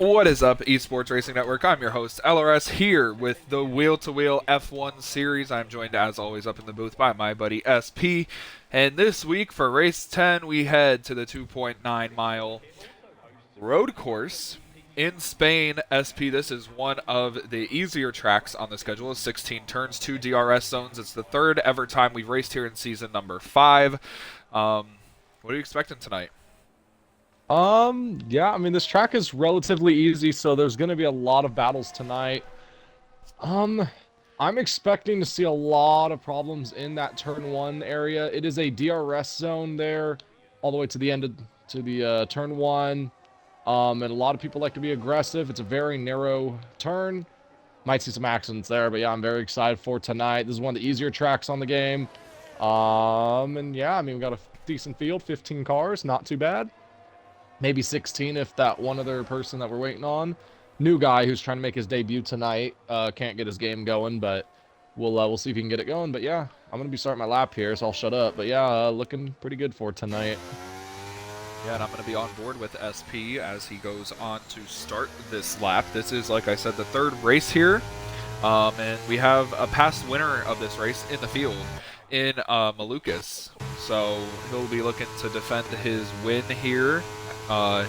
What is up, Esports Racing Network? I'm your host, LRS, here with the Wheel-to-Wheel F1 Series. I'm joined, as always, up in the booth by my buddy SP. And this week, for Race 10, we head to the 2.9-mile road course in Spain. SP, this is one of the easier tracks on the schedule. 16 turns, 2 DRS zones. It's the third ever time we've raced here in season number 5. What are you expecting tonight? Yeah, I mean, this track is relatively easy, so there's going to be a lot of battles tonight. Um, I'm expecting to see a lot of problems in that turn 1 area. It is a DRS zone there, all the way to the end of turn 1. And a lot of people like to be aggressive. It's a very narrow turn. Might see some accidents there, but yeah, I'm very excited for tonight. This is one of the easier tracks on the game. And yeah, I mean, we got a decent field, 15 cars, not too bad. Maybe 16 if that one other person that we're waiting on, new guy who's trying to make his debut tonight, can't get his game going, but we'll see if he can get it going. But yeah, I'm gonna be starting my lap here, so I'll shut up. But yeah, looking pretty good for tonight. Yeah, and I'm going to be on board with SP as he goes on to start this lap. This is, like I said, the third race here, and we have a past winner of this race in the field in Malukas. So he'll be looking to defend his win here.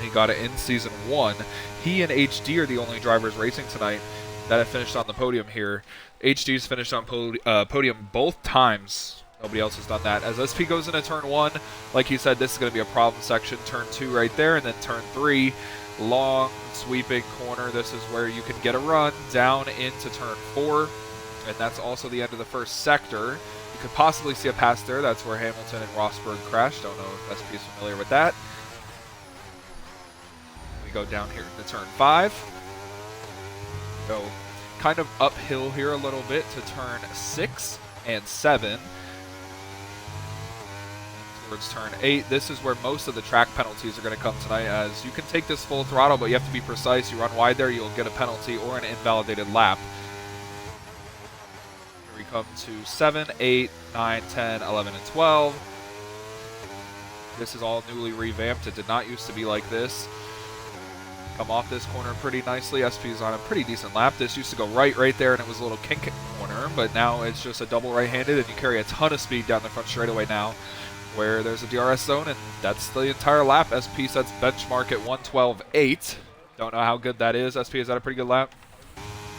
He got it in Season 1. He and HD are the only drivers racing tonight that have finished on the podium here. HD's finished on podium both times. Nobody else has done that. As SP goes into turn 1, like you said, this is going to be a problem section. Turn 2 right there, and then turn 3, long sweeping corner. This is where you can get a run down into turn 4, and that's also the end of the first sector. You could possibly see a pass there. That's where Hamilton and Rosberg crashed. Don't know if SP is familiar with that. We go down here to turn 5. Go kind of uphill here a little bit to turn 6 and 7. Towards turn 8. This is where most of the track penalties are going to come tonight, as you can take this full throttle, but you have to be precise. You run wide there, you'll get a penalty or an invalidated lap. Here we come to 7, 8, 9, 10, 11, and 12. This is all newly revamped. It did not used to be like this. Come off this corner pretty nicely. SP's on a pretty decent lap. This used to go right there, and it was a little kink corner, but now it's just a double right-handed, and you carry a ton of speed down the front straightaway now, where there's a DRS zone, and that's the entire lap. SP sets benchmark at 1:12.8. Don't know how good that is. SP, is that a pretty good lap?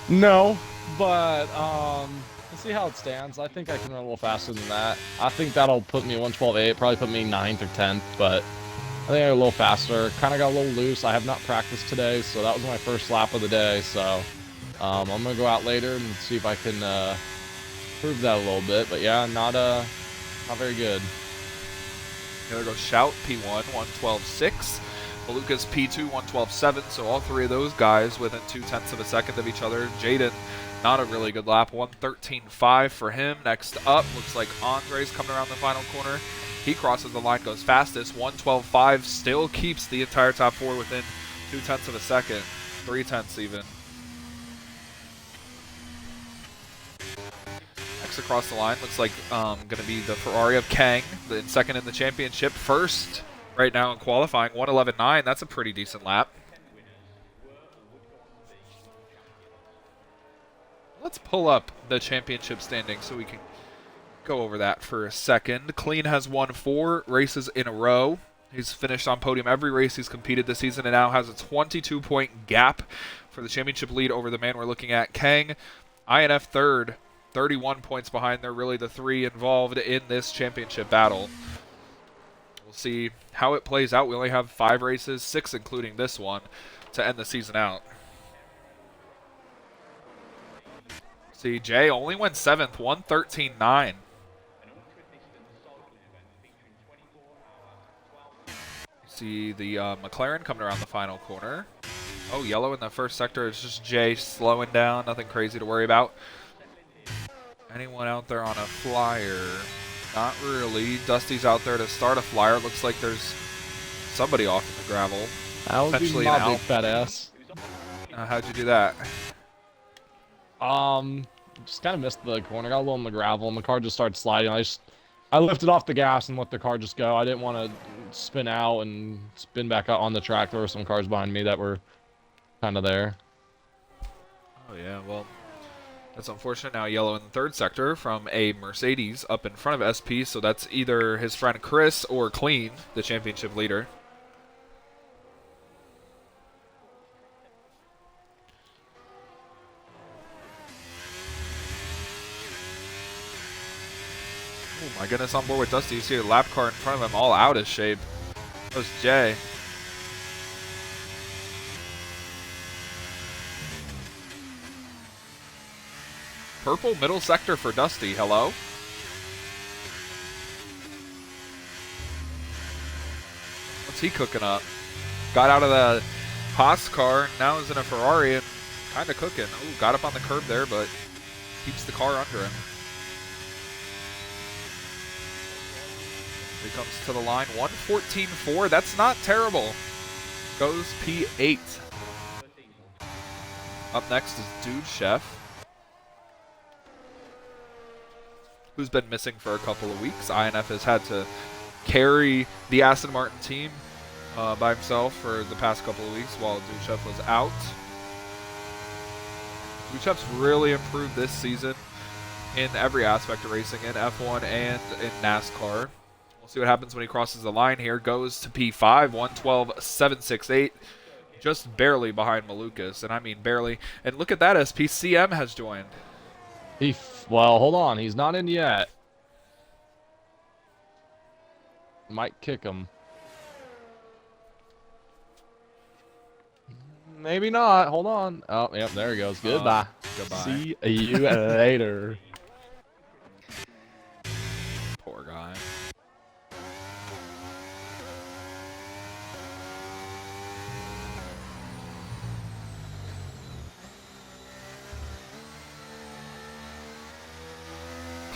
No, but let's see how it stands. I think I can run a little faster than that. I think that'll put me at 1:12.8, probably put me 9th or 10th, but I think I'm a little faster. Kind of got a little loose. I have not practiced today, so that was my first lap of the day. So I'm gonna go out later and see if I can prove that a little bit. But yeah, not very good. There goes Shout, P1, 1:12.6. Malukas, P2, 1:12.7. So all three of those guys within 0.2 of a second of each other. Jaden, not a really good lap, 1:13.5 for him. Next up, looks like Andre's coming around the final corner. He crosses the line, goes fastest, 1:12.5. Still keeps the entire top 4 within 0.2 of a second, 0.3 even. Across the line, looks like going to be the Ferrari of Kang, in second in the championship. First right now in qualifying, 1:11.9. That's a pretty decent lap. Let's pull up the championship standings so we can go over that for a second. Clean has won 4 races in a row. He's finished on podium every race he's competed this season, and now has a 22-point gap for the championship lead over the man we're looking at. Kang, INF third, 31 points behind. They're really the 3 involved in this championship battle. We'll see how it plays out. We only have 5 races, 6 including this one, to end the season out. See, Jay only went 7th, 1:13.9. See the McLaren coming around the final corner. Oh, yellow in the first sector. It's just Jay slowing down. Nothing crazy to worry about. Anyone out there on a flyer? Not really. Dusty's out there to start a flyer. Looks like there's somebody off in the gravel. That would be my big fat ass. How'd you do that? Just kind of missed the corner. Got a little in the gravel, and the car just started sliding. I lifted off the gas and let the car just go. I didn't want to spin out and spin back out on the track. There were some cars behind me that were kind of there. Oh, yeah, well, that's unfortunate. Now yellow in the third sector from a Mercedes up in front of SP, so that's either his friend Chris or Clean, the championship leader. Oh my goodness, on board with Dusty. You see a lap car in front of him all out of shape. That was Jay. Purple middle sector for Dusty. Hello? What's he cooking up? Got out of the Haas car, now is in a Ferrari and kind of cooking. Ooh, got up on the curb there, but keeps the car under him. He comes to the line, 1:14.4. That's not terrible. Goes P8. Up next is Dude Chef, who's been missing for a couple of weeks. INF has had to carry the Aston Martin team by himself for the past couple of weeks while Dude Chef was out. Dude Chef's really improved this season in every aspect of racing, in F1 and in NASCAR. We'll see what happens when he crosses the line here. Goes to P5, 1:12.768. Just barely behind Malukas, and I mean barely. And look at that, SPCM has joined. Well, hold on. He's not in yet. Might kick him. Maybe not. Hold on. Oh, yep, there he goes. Goodbye. Goodbye. See you later. Poor guy.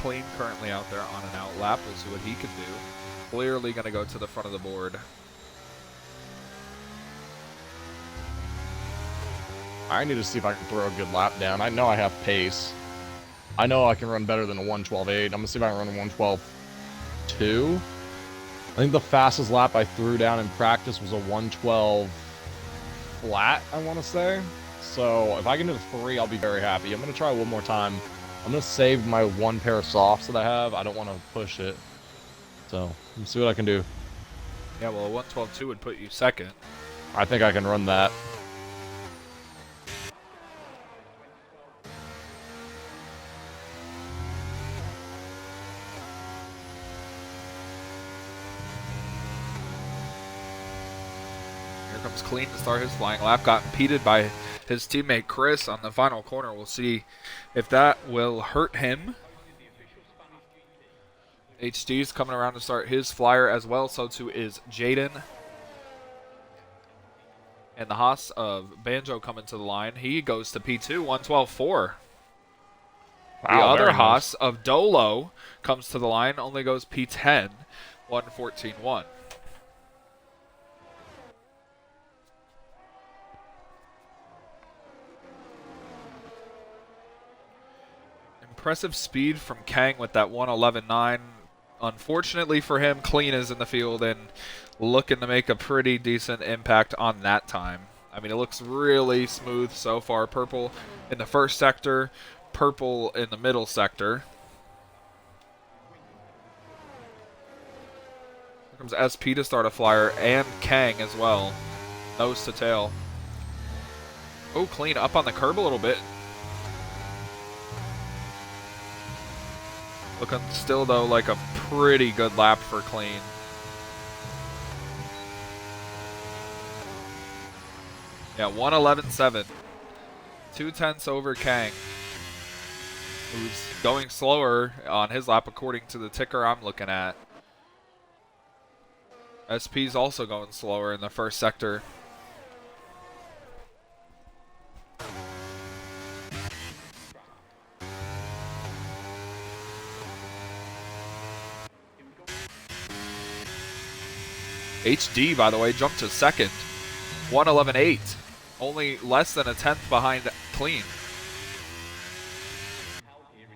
Clean currently out there on an out lap. We'll see what he can do. Clearly going to go to the front of the board. I need to see if I can throw a good lap down. I know I have pace. I know I can run better than a 1:12.8. I'm going to see if I can run a 1:12.2. I think the fastest lap I threw down in practice was a 1:12 flat, I want to say. So if I can do the 3, I'll be very happy. I'm going to try one more time. I'm going to save my one pair of softs that I have. I don't want to push it. So let's see what I can do. Yeah, well, a 1:12.2 would put you second. I think I can run that. Here comes Clean to start his flying lap. Got impeded by his teammate Chris on the final corner. We'll see if that will hurt him. HD's coming around to start his flyer as well. So too is Jaden. And the Haas of Banjo coming to the line. He goes to P2, 1:12.4. The other Haas of Dolo comes to the line, only goes P10, 1:14.1. Impressive speed from Kang with that 1:11.9. Unfortunately for him, Clean is in the field and looking to make a pretty decent impact on that time. I mean, it looks really smooth so far. Purple in the first sector, purple in the middle sector. Here comes SP to start a flyer, and Kang as well. Nose to tail. Oh, Clean up on the curb a little bit. Looking still, though, like a pretty good lap for Clean. Yeah, 1:11.7. 2/10 over Kang, who's going slower on his lap according to the ticker I'm looking at. SP's also going slower in the first sector. HD, by the way, jumped to second. 1:11.8. Only less than a tenth behind Clean. Here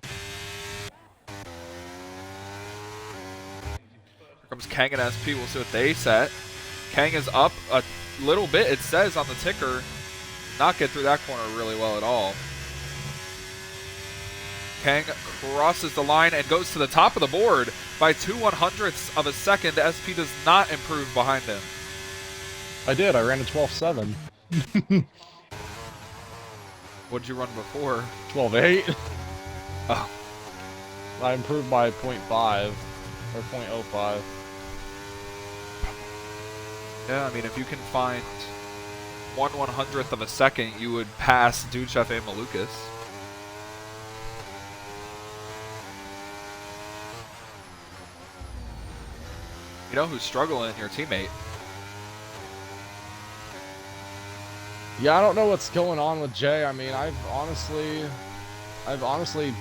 comes Kang and SP. We'll see what they set. Kang is up a little bit, it says on the ticker. not get through that corner really well at all. Kang crosses the line and goes to the top of the board by 2/100ths of a second. SP does not improve behind him. I did. I ran a 12.7. What'd you run before? 12.8. Oh. I improved by 0.5 or 0.05. Yeah, I mean, if you can find 1/100th of a second, you would pass Duchef and Malukas. You know who's struggling? Your teammate. Yeah, I don't know what's going on with Jay. I mean, I've honestly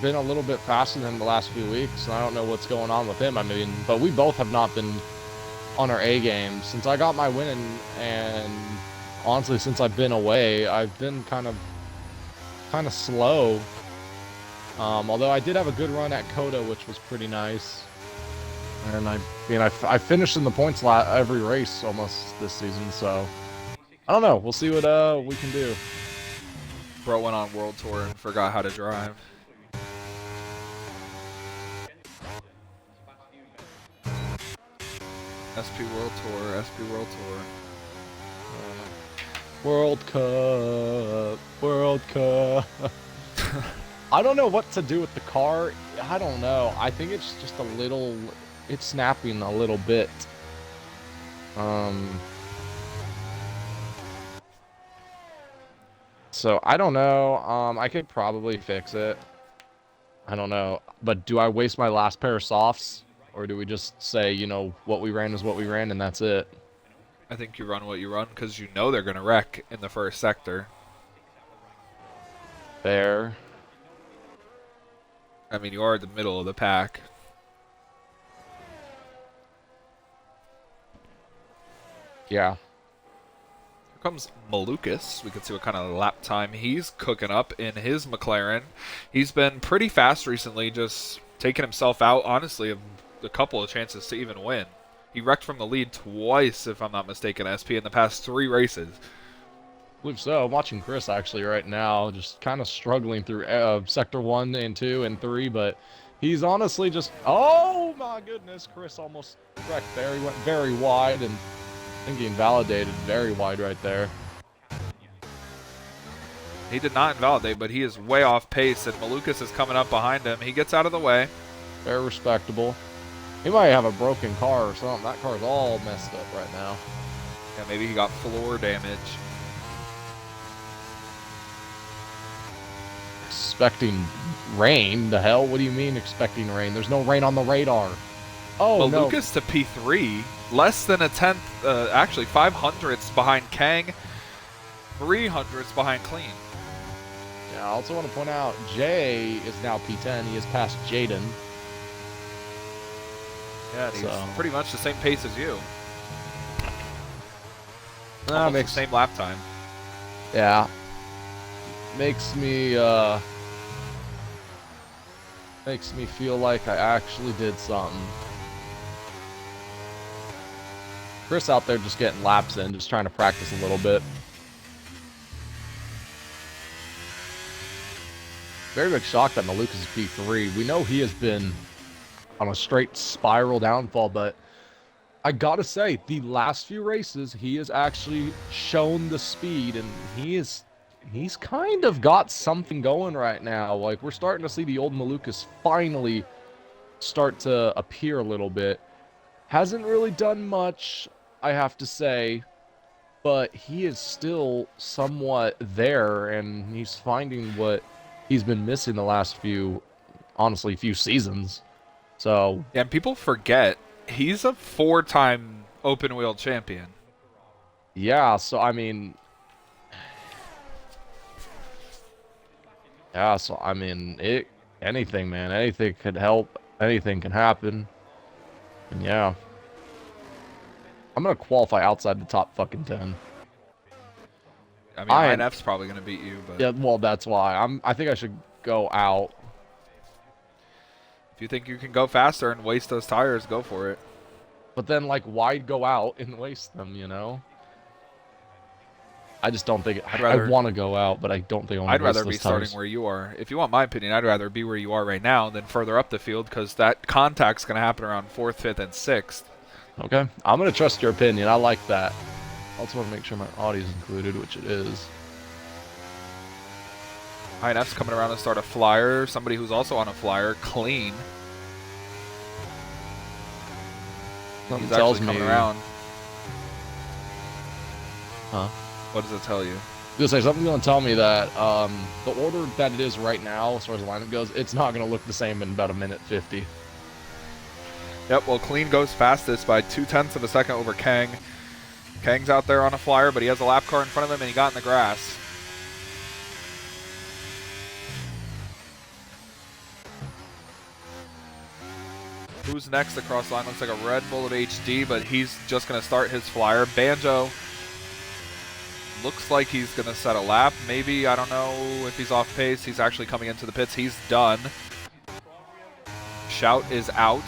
been a little bit faster than the last few weeks, and I don't know what's going on with him. I mean, but we both have not been on our A game since I got my win, and honestly, since I've been away, I've been kind of slow. Although I did have a good run at Coda, which was pretty nice. And I finished in the points every race almost this season, so I don't know. We'll see what we can do. Bro went on World Tour and forgot how to drive. SP World Tour, SP World Tour. World Cup. I don't know what to do with the car. I don't know. I think it's just a little... It's snapping a little bit. So, I don't know. I could probably fix it. I don't know. But do I waste my last pair of softs? Or do we just say, you know, what we ran is what we ran and that's it? I think you run what you run because you know they're going to wreck in the first sector. Fair. I mean, you are at the middle of the pack. Yeah. Here comes Malukas. We can see what kind of lap time he's cooking up in his McLaren. He's been pretty fast recently, just taking himself out, honestly, of a couple of chances to even win. He wrecked from the lead twice, if I'm not mistaken, SP, in the past 3 races. I believe so. I'm watching Chris actually right now, just kind of struggling through Sector 1 and 2 and 3, but he's honestly just... Oh my goodness, Chris almost wrecked there. He went very wide, and I think he invalidated very wide right there. He did not invalidate, but he is way off pace, and Malukas is coming up behind him. He gets out of the way. Very respectable. He might have a broken car or something. That car's all messed up right now. Yeah, maybe he got floor damage. Expecting rain? The hell? What do you mean expecting rain? There's no rain on the radar. Oh, no. Malukas to P3, less than a 10th, actually 500ths behind Kang, 300ths behind Clean. Yeah, I also want to point out, Jay is now P10. He has passed Jaden. Yeah, and he's pretty much the same pace as you. That makes the same lap time. Yeah. Makes me feel like I actually did something. Chris out there just getting laps in, just trying to practice a little bit. Very big shock that Malukas is P3. We know he has been on a straight spiral downfall, but I gotta say, the last few races, he has actually shown the speed, and he's kind of got something going right now. Like, we're starting to see the old Malukas finally start to appear a little bit. Hasn't really done much, I have to say, but he is still somewhat there, and he's finding what he's been missing the last few seasons. So, yeah, and people forget he's a 4-time open wheel champion. Yeah, so I mean, anything, man, anything could help, anything can happen. And yeah, I'm gonna qualify outside the top fucking 10. I mean, INF's probably gonna beat you, but yeah, well, that's why I think I should go out. If you think you can go faster and waste those tires, go for it. But then, like, why go out and waste them, you know? I just don't think I'd I rather want to go out, but I don't think I want I'd to waste rather be those starting tires. where you are. If you want my opinion, I'd rather be where you are right now than further up the field because that contact's going to happen around fourth, fifth, and sixth. Okay, I'm gonna trust your opinion. I like that. I also want to make sure my audio's included, which it is. INF's coming around to start a flyer. Somebody who's also on a flyer, Clean. Something He's tells actually me, coming around. huh? What does it tell you? Gonna say something's gonna tell me that the order that it is right now, as far as the lineup goes, it's not gonna look the same in about a minute 50. Yep, well, Clean goes fastest by 0.2 of a second over Kang. Kang's out there on a flyer, but he has a lap car in front of him, and he got in the grass. Who's next across the line? Looks like a Red Bull of HD, but he's just going to start his flyer. Banjo looks like he's going to set a lap. Maybe, I don't know if he's off pace. He's actually coming into the pits. He's done. Shout is out.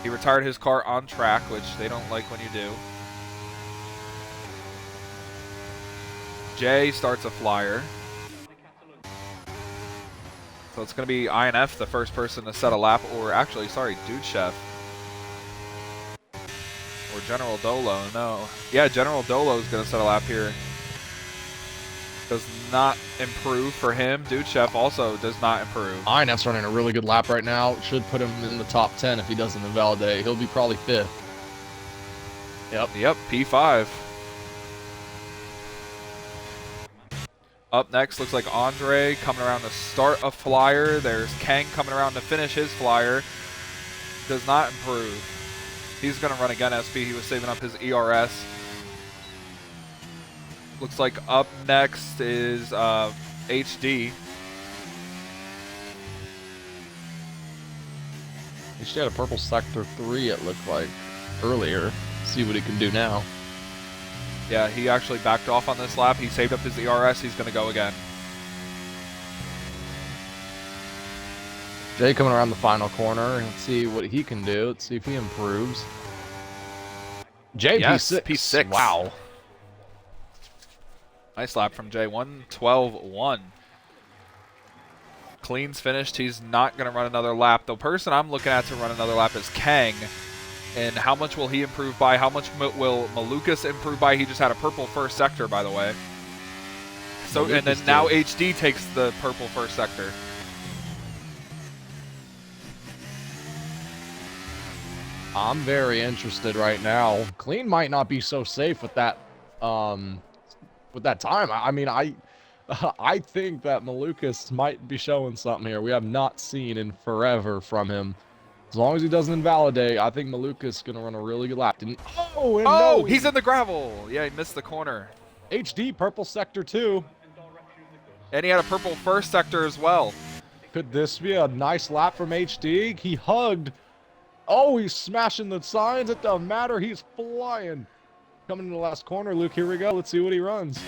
He retired his car on track, which they don't like when you do. Jay starts a flyer. So it's going to be INF, the first person to set a lap, or actually, sorry, Dude Chef. Or General Dolo, no. Yeah, General Dolo is going to set a lap here. Does not improve for him. Dude Chef also does not improve. INF's running a really good lap right now. Should put him in the top 10 if he doesn't invalidate. He'll be probably 5th. Yep, P5. Up next, looks like Andre coming around to start a flyer. There's Kang coming around to finish his flyer. Does not improve. He's going to run again, SP. He was saving up his ERS. Looks like up next is HD. He should had a purple sector 3, it looked like, earlier. See what he can do now. Yeah, he actually backed off on this lap. He saved up his ERS. He's going to go again. Jay coming around the final corner. Let's see what he can do. Let's see if he improves. Jay, yes, P6. P6. Wow. Nice lap from Jay. 1:12.1. Clean's finished. He's not going to run another lap. The person I'm looking at to run another lap is Kang. And how much will he improve by? How much will Malukas improve by? He just had a purple first sector, by the way. So, Malukas and then now HD takes the purple first sector. I'm very interested right now. Clean might not be so safe with that time. I mean, I think that Malukas might be showing something here we have not seen in forever from him. As long as he doesn't invalidate, I think Malukas is going to run a really good lap. No, he's in the gravel. Yeah, he missed the corner. HD, purple sector 2. And he had a purple first sector as well. Could this be a nice lap from HD? He hugged. Oh, he's smashing the signs. It doesn't matter. He's flying. Coming in the last corner, Luke. Here we go. Let's see what he runs.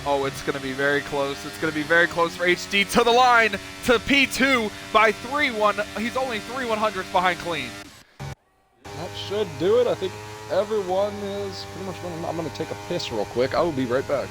Oh, it's going to be very close. It's going to be very close for HD to the line to P2 by 3-1. He's only 3/100ths behind Clean. That should do it. I think everyone is pretty much running. I'm going to take a piss real quick. I will be right back.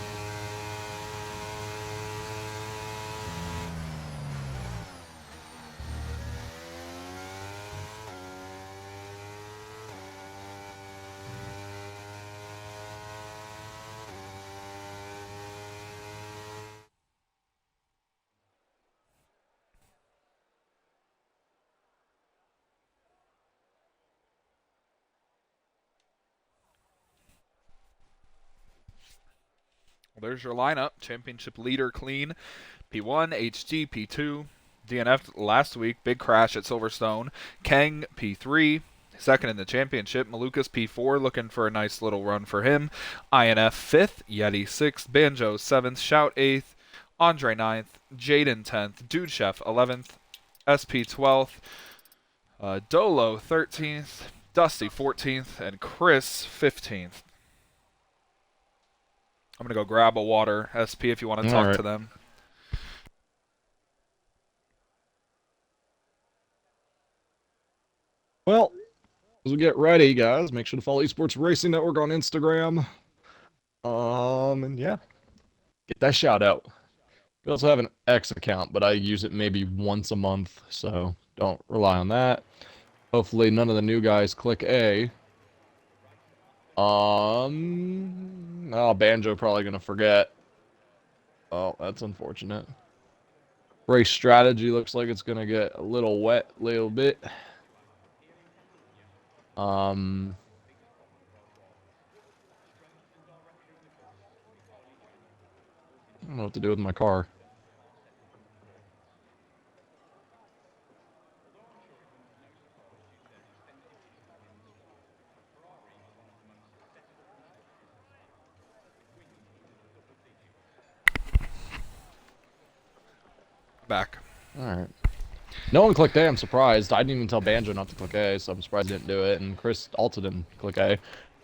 Well, there's your lineup. Championship leader Clean, P1, HD, P2. DNF last week, big crash at Silverstone. Kang, P3. Second in the championship. Malukas, P4, looking for a nice little run for him. INF, 5th. Yeti, 6th. Banjo, 7th. Shout, 8th. Andre, 9th. Jaden, 10th. Dude Chef, 11th. SP, 12th. Dolo, 13th. Dusty, 14th. And Chris, 15th. I'm going to go grab a water, SP, if you want to talk to them. Well, as we get ready, guys, make sure to follow Esports Racing Network on Instagram. And yeah, get that shout out. We also have an X account, but I use it maybe once a month, so don't rely on that. Hopefully none of the new guys click A. Oh, Banjo probably gonna forget. Oh, that's unfortunate. Race strategy looks like it's gonna get a little wet, little bit. Um, I don't know what to do with my car. Back. All right. No one clicked A. I'm surprised. I didn't even tell Banjo not to click A, so I'm surprised he didn't do it. And Chris also didn't click A.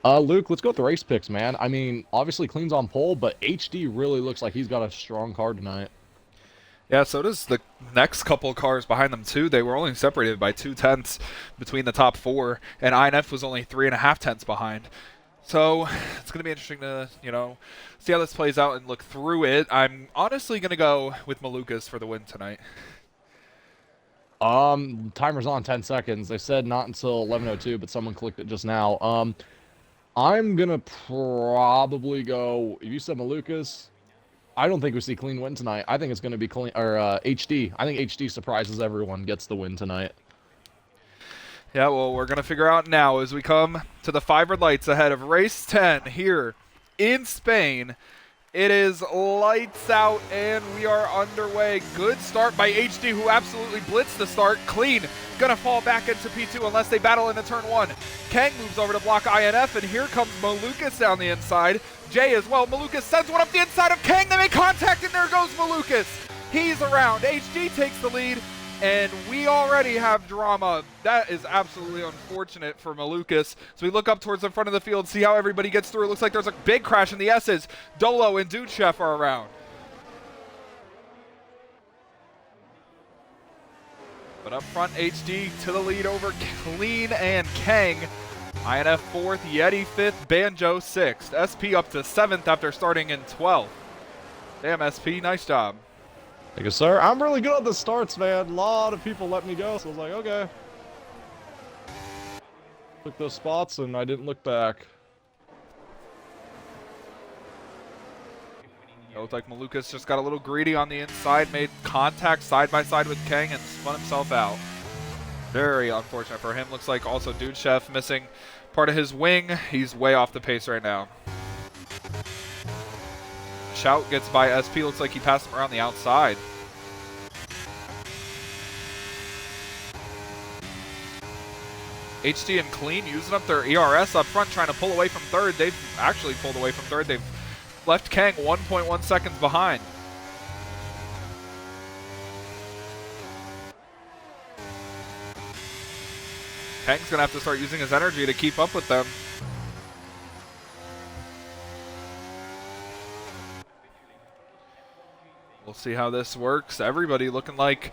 Luke, let's go with the race picks, man. I mean, obviously Clean's on pole, but HD really looks like he's got a strong car tonight. Yeah, so does the next couple cars behind them too. They were only separated by 2/10 between the top four, and INF was only 3.5 tenths behind. So it's going to be interesting to, see how this plays out and look through it. I'm honestly going to go with Malukas for the win tonight. Timer's on 10 seconds. They said not until 11:02, but someone clicked it just now. I'm gonna probably go. If you said Malukas, I don't think we see Clean win tonight. I think it's gonna be Clean or HD. I think HD surprises everyone, gets the win tonight. Yeah, well, we're going to figure out now as we come to the 5 red lights ahead of race 10 here in Spain. It is lights out, and we are underway. Good start by HD, who absolutely blitzed the start. Clean, gonna fall back into P2 unless they battle into turn 1. Kang moves over to block INF, and here comes Malukas down the inside. Jay as well. Malukas sends one up the inside of Kang. They make contact, and there goes Malukas. He's around. HD takes the lead, and we already have drama. That is absolutely unfortunate for Malukas. So we look up towards the front of the field, see how everybody gets through. It looks like there's a big crash in the S's. Dolo and W2W are around. But up front, HD to the lead over Clean and Kang. INF 4th, Yeti 5th, Banjo 6th. SP up to 7th after starting in 12th. Damn, SP, nice job. Thank you, sir. I'm really good at the starts, man. A lot of people let me go, so I was like, okay. Took those spots, and I didn't look back. It looked like Malukas just got a little greedy on the inside, made contact side by side with Kang, and spun himself out. Very unfortunate for him. Looks like also W2W missing part of his wing. He's way off the pace right now. Shout gets by SP. Looks like he passed him around the outside. HD and Clean using up their ERS up front, trying to pull away from third. They've actually pulled away from third. They've left Kang 1.1 seconds behind. Kang's going to have to start using his energy to keep up with them. We'll see how this works. Everybody looking like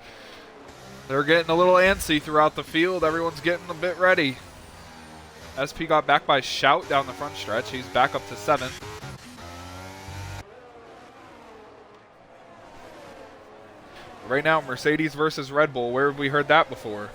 they're getting a little antsy throughout the field. Everyone's getting a bit ready. SP got back by Shout down the front stretch. He's back up to 7th. Right now, Mercedes versus Red Bull. Where have we heard that before?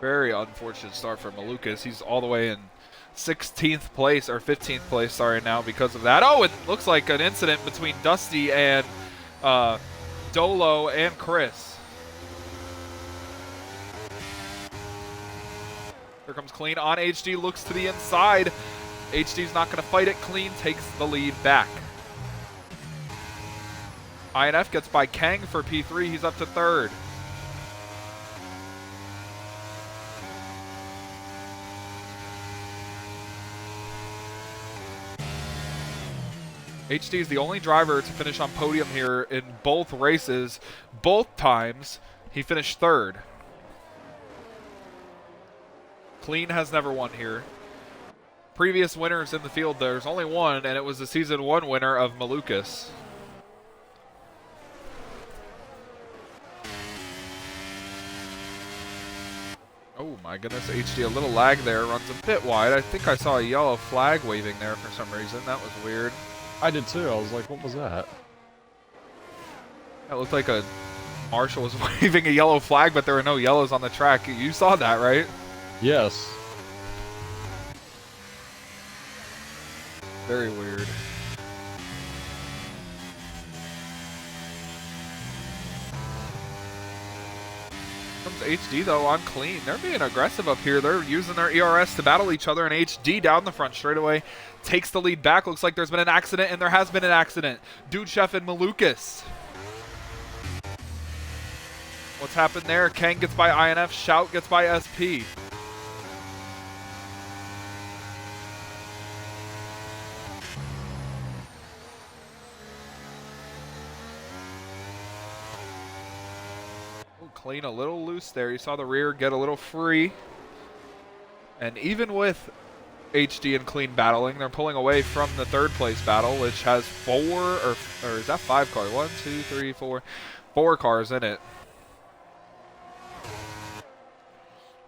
Very unfortunate start for Malukas. He's all the way in 16th place, or 15th place, sorry, now because of that. Oh, it looks like an incident between Dusty and Dolo and Chris. Here comes Clean on HD, looks to the inside. HD's not going to fight it. Clean takes the lead back. INF gets by Kang for P3. He's up to 3rd. HD is the only driver to finish on podium here in both races. Both times, he finished 3rd. Clean has never won here. Previous winners in the field, there's only one, and it was the Season 1 winner of Malukas. my goodness, HD a little lag there, runs a bit wide. I think I saw a yellow flag waving there for some reason. That was weird. I did too. I was like, what was that? That looked like a marshal was waving a yellow flag, but there were no yellows on the track. You saw that, right? Yes. Very weird. Comes HD though on clean. They're being aggressive up here. They're using their ERS to battle each other, and HD down the front straightaway takes the lead back. Looks like there's been an accident, and there has been an accident. Dude Chef and Malukas. What's happened there? Kang gets by INF, Shout gets by SP. Clean a little loose there. You saw the rear get a little free. And even with HD and Clean battling, they're pulling away from the third place battle, which has or is that 5 cars? 1, 2, 3, 4. 4 cars in it.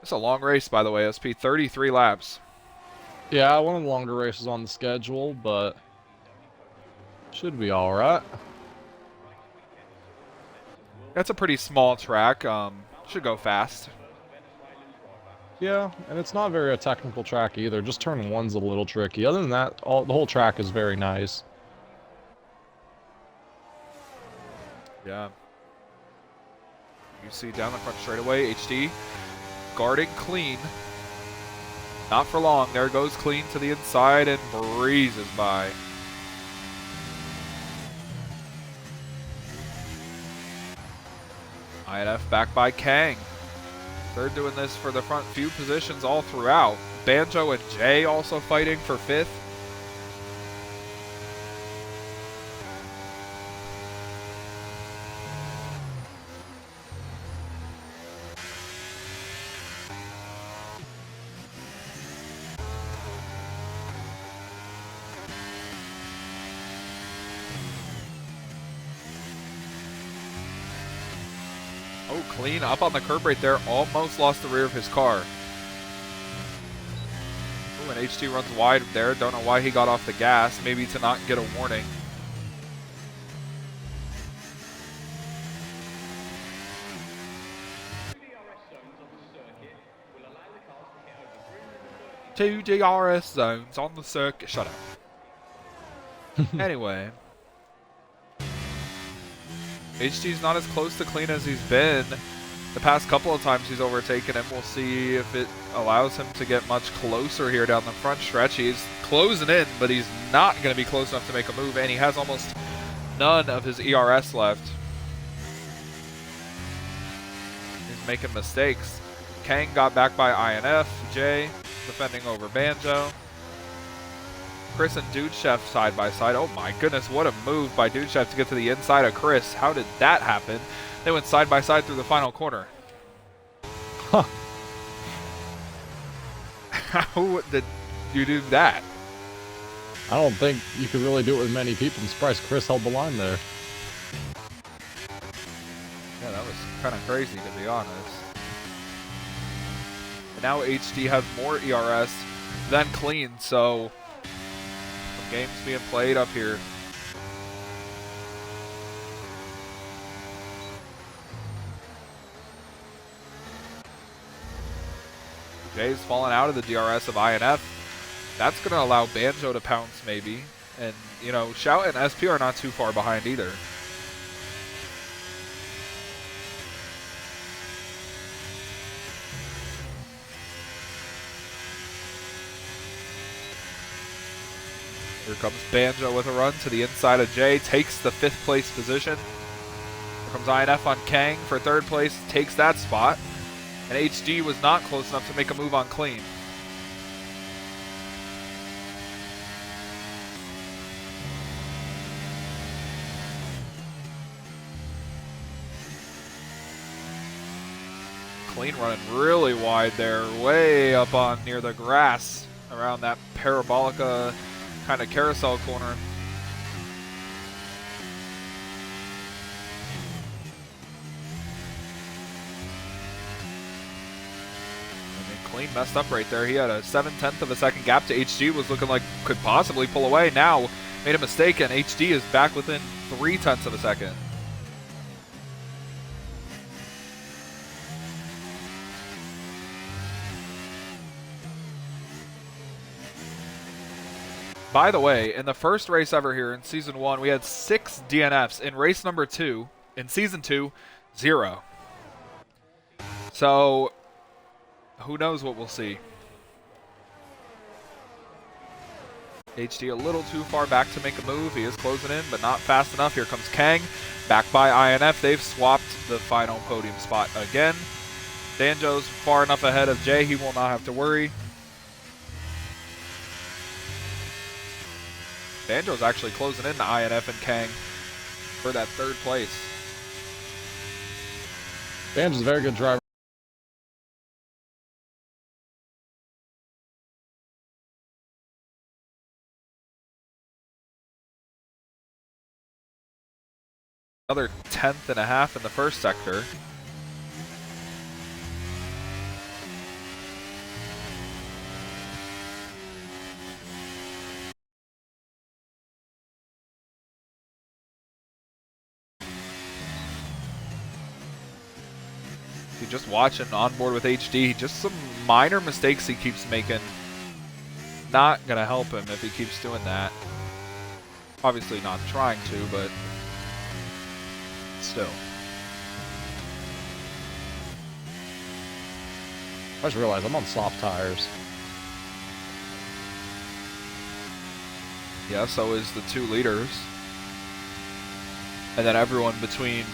It's a long race, by the way, SP. 33 laps. Yeah, one of the longer races on the schedule, but should be all right. That's a pretty small track. Should go fast. Yeah, and it's not very a technical track either. Just turn one's a little tricky. Other than that, the whole track is very nice. Yeah. You see down the front straightaway, HD guarding Clean. Not for long. There goes Clean to the inside and breezes by. INF back by Kang. They're doing this for the front few positions all throughout. Banjo and Jay also fighting for 5th. Oh, Clean up on the curb right there. Almost lost the rear of his car. Ooh, and HD runs wide there. Don't know why he got off the gas. Maybe to not get a warning. Two DRS zones on the circuit. Shut up. Anyway. HD's not as close to Clean as he's been. The past couple of times he's overtaken him. We'll see if it allows him to get much closer here down the front stretch. He's closing in, but he's not going to be close enough to make a move, and he has almost none of his ERS left. He's making mistakes. Kang got back by INF. Jay defending over Banjo. Chris and Dude Chef side by side. Oh my goodness, what a move by Dude Chef to get to the inside of Chris. How did that happen? They went side by side through the final corner. Huh. How did you do that? I don't think you could really do it with many people. I'm surprised Chris held the line there. Yeah, that was kind of crazy, to be honest. And now HD has more ERS than Clean, so some games being played up here. Jay's falling out of the DRS of INF. That's going to allow Banjo to pounce, maybe. And, you know, Shout and SP are not too far behind either. Here comes Banjo with a run to the inside of Jay. Takes the 5th place position. Here comes INF on Kang for 3rd place. Takes that spot. And HD was not close enough to make a move on Clean. Clean running really wide there, way up on near the grass around that parabolica kind of carousel corner. Clean messed up right there. He had a 7/10 of a second gap to HG, was looking like could possibly pull away. Now made a mistake, and HG is back within 3/10 of a second. By the way, in the first race ever here in Season 1, we had 6 DNFs. In race number 2, in Season 2, 0. So, who knows what we'll see. HG a little too far back to make a move. He is closing in, but not fast enough. Here comes Kang, back by INF. They've swapped the final podium spot again. Danjo's far enough ahead of Jay. He will not have to worry. Banjo's actually closing in to INF and Kang for that 3rd place. Banjo's a very good driver. Another 10th and a half in the first sector. If you just watching on board with HD, just some minor mistakes he keeps making. Not gonna help him if he keeps doing that. Obviously not trying to, but still. I just realized I'm on soft tires. Yeah, so is the 2 leaders. And then everyone between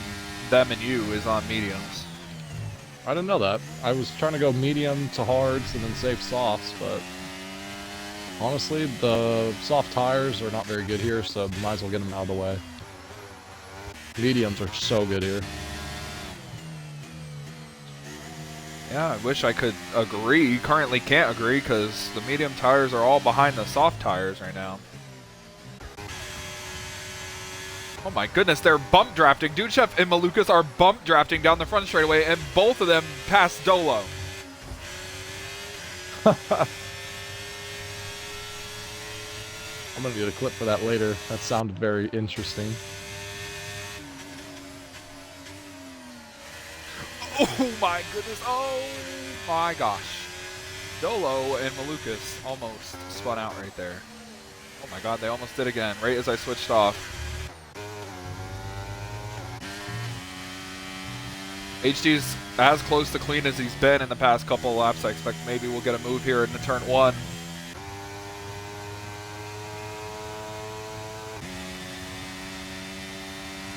them and you is on mediums. I didn't know that. I was trying to go medium to hards and then save softs, but honestly, the soft tires are not very good here, so might as well get them out of the way. Mediums are so good here. Yeah, I wish I could agree. Currently can't agree because the medium tires are all behind the soft tires right now. Oh my goodness, they're bump drafting. Dudechef and Malukas are bump drafting down the front straightaway, and both of them pass Dolo. I'm gonna get a clip for that later. That sounded very interesting. Oh my goodness, oh my gosh. Dolo and Malukas almost spun out right there. Oh my god, they almost did again, right as I switched off. HD's as close to clean as he's been in the past couple of laps. I expect maybe we'll get a move here into turn 1.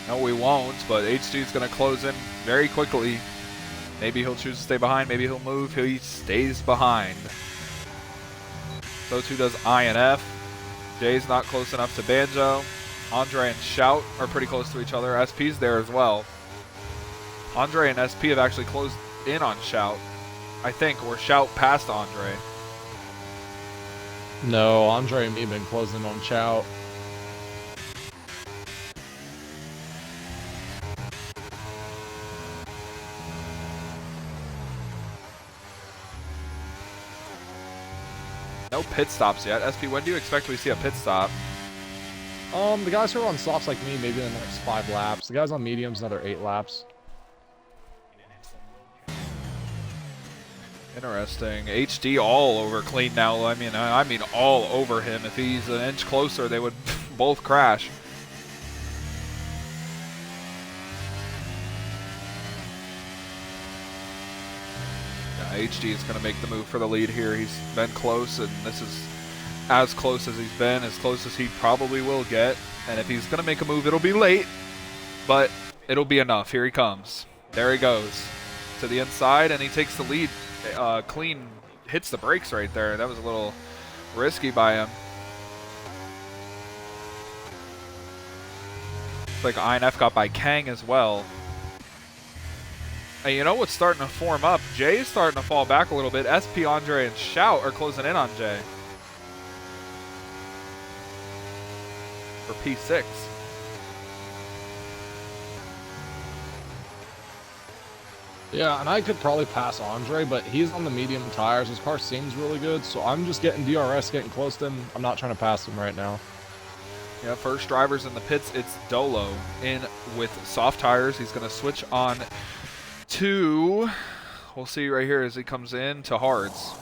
No, we won't, but HD's going to close in very quickly. Maybe he'll choose to stay behind. Maybe he'll move. He stays behind. So too does INF. Jay's not close enough to Banjo. Andre and Shout are pretty close to each other. SP's there as well. Andre and SP have actually closed in on Shout, I think, or Shout passed Andre. No, Andre and me have been closing on Chow. No pit stops yet. SP, when do you expect we see a pit stop? The guys who are on softs like me, maybe in the next 5 laps. The guys on mediums, another 8 laps. Interesting. HD all over clean now. I mean all over him. If he's an inch closer, they would both crash. Yeah, HD is going to make the move for the lead here. He's been close, and this is as close as he's been, as close as he probably will get. And if he's going to make a move, it'll be late, but it'll be enough. Here he comes. There he goes to the inside, and he takes the lead. Clean hits the brakes right there. That was a little risky by him. Looks like INF got by Kang as well. And you know what's starting to form up? Jay's starting to fall back a little bit. SP, Andre, and Shout are closing in on Jay for P6. Yeah, and I could probably pass Andre, but he's on the medium tires. His car seems really good, so I'm just getting DRS, getting close to him. I'm not trying to pass him right now. Yeah, first drivers in the pits, it's Dolo in with soft tires. He's going to switch on to, we'll see right here as he comes in, to hards.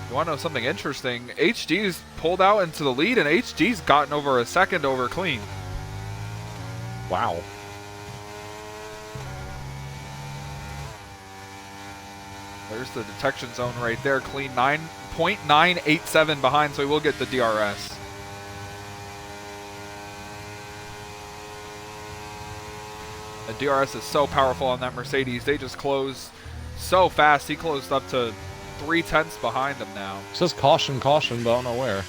You want to know something interesting? HG's pulled out into the lead, and HG's gotten over a second over Clean. Wow. There's the detection zone right there. Clean 9.987 behind, so he will get the DRS. The DRS is so powerful on that Mercedes. They just close so fast. He closed up to 0.3 behind them now. It says caution, caution, but I don't know where.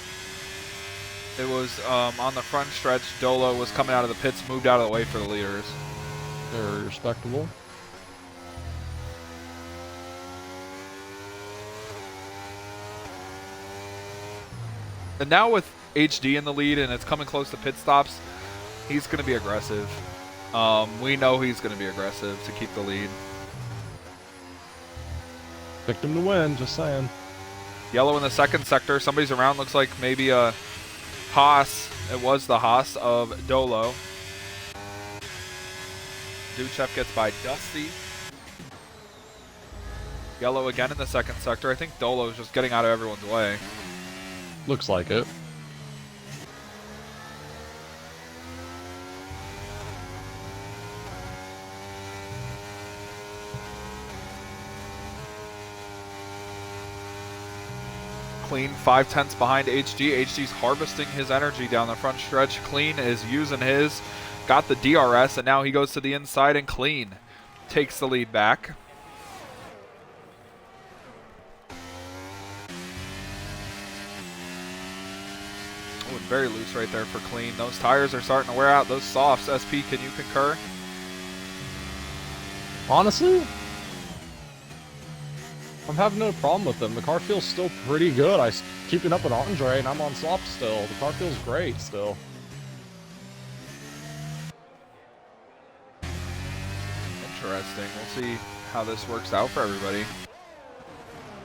It was on the front stretch. Dolo was coming out of the pits, moved out of the way for the leaders. They're respectable. And now with HD in the lead and it's coming close to pit stops, he's going to be aggressive. We know he's going to be aggressive to keep the lead. Picked him to win, just saying. Yellow in the second sector. Somebody's around. Looks like maybe a Haas. It was the Haas of Dolo. W2W gets by Dusty. Yellow again in the second sector. I think Dolo is just getting out of everyone's way. Looks like it. Clean 0.5 behind HG. HG's harvesting his energy down the front stretch. Clean is using his. Got the DRS, and now he goes to the inside, and Clean takes the lead back. Oh, and very loose right there for Clean. Those tires are starting to wear out. Those softs. SP, can you concur? Honestly, I'm having no problem with them. The car feels still pretty good. I'm keeping up with Andre, and I'm on soft still. The car feels great still. Interesting. We'll see how this works out for everybody.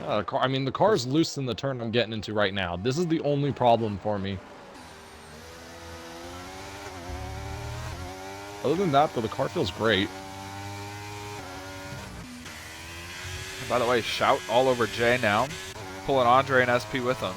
The car is loose in the turn I'm getting into right now. This is the only problem for me. Other than that, though, the car feels great. And by the way, Shout all over Jay now. Pulling Andre and SP with him.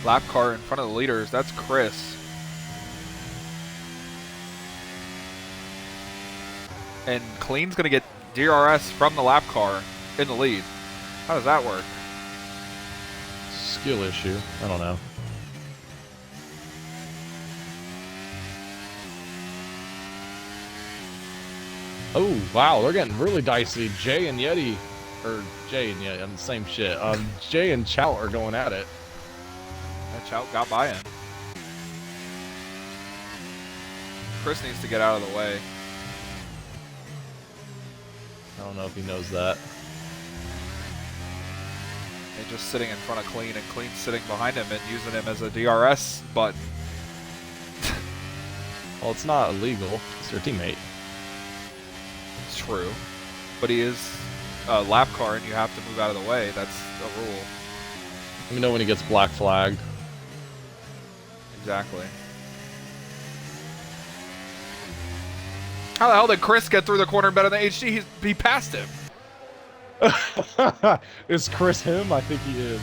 Lap car in front of the leaders. That's Chris. And Clean's going to get DRS from the lap car in the lead. How does that work? Skill issue. I don't know. Oh, wow. They're getting really dicey. Jay and Yeti. Or Jay and Yeti. I'm the same shit. Jay and Chow are going at it. Chout got by him. Chris needs to get out of the way. I don't know if he knows that. He's just sitting in front of Clean, and Clean's sitting behind him and using him as a DRS button. Well, it's not illegal. It's your teammate. It's true. But he is a lap car, and you have to move out of the way. That's a rule. Let me know when he gets black flagged. Exactly. How the hell did Chris get through the corner better than HG? He passed him. Is Chris him? I think he is.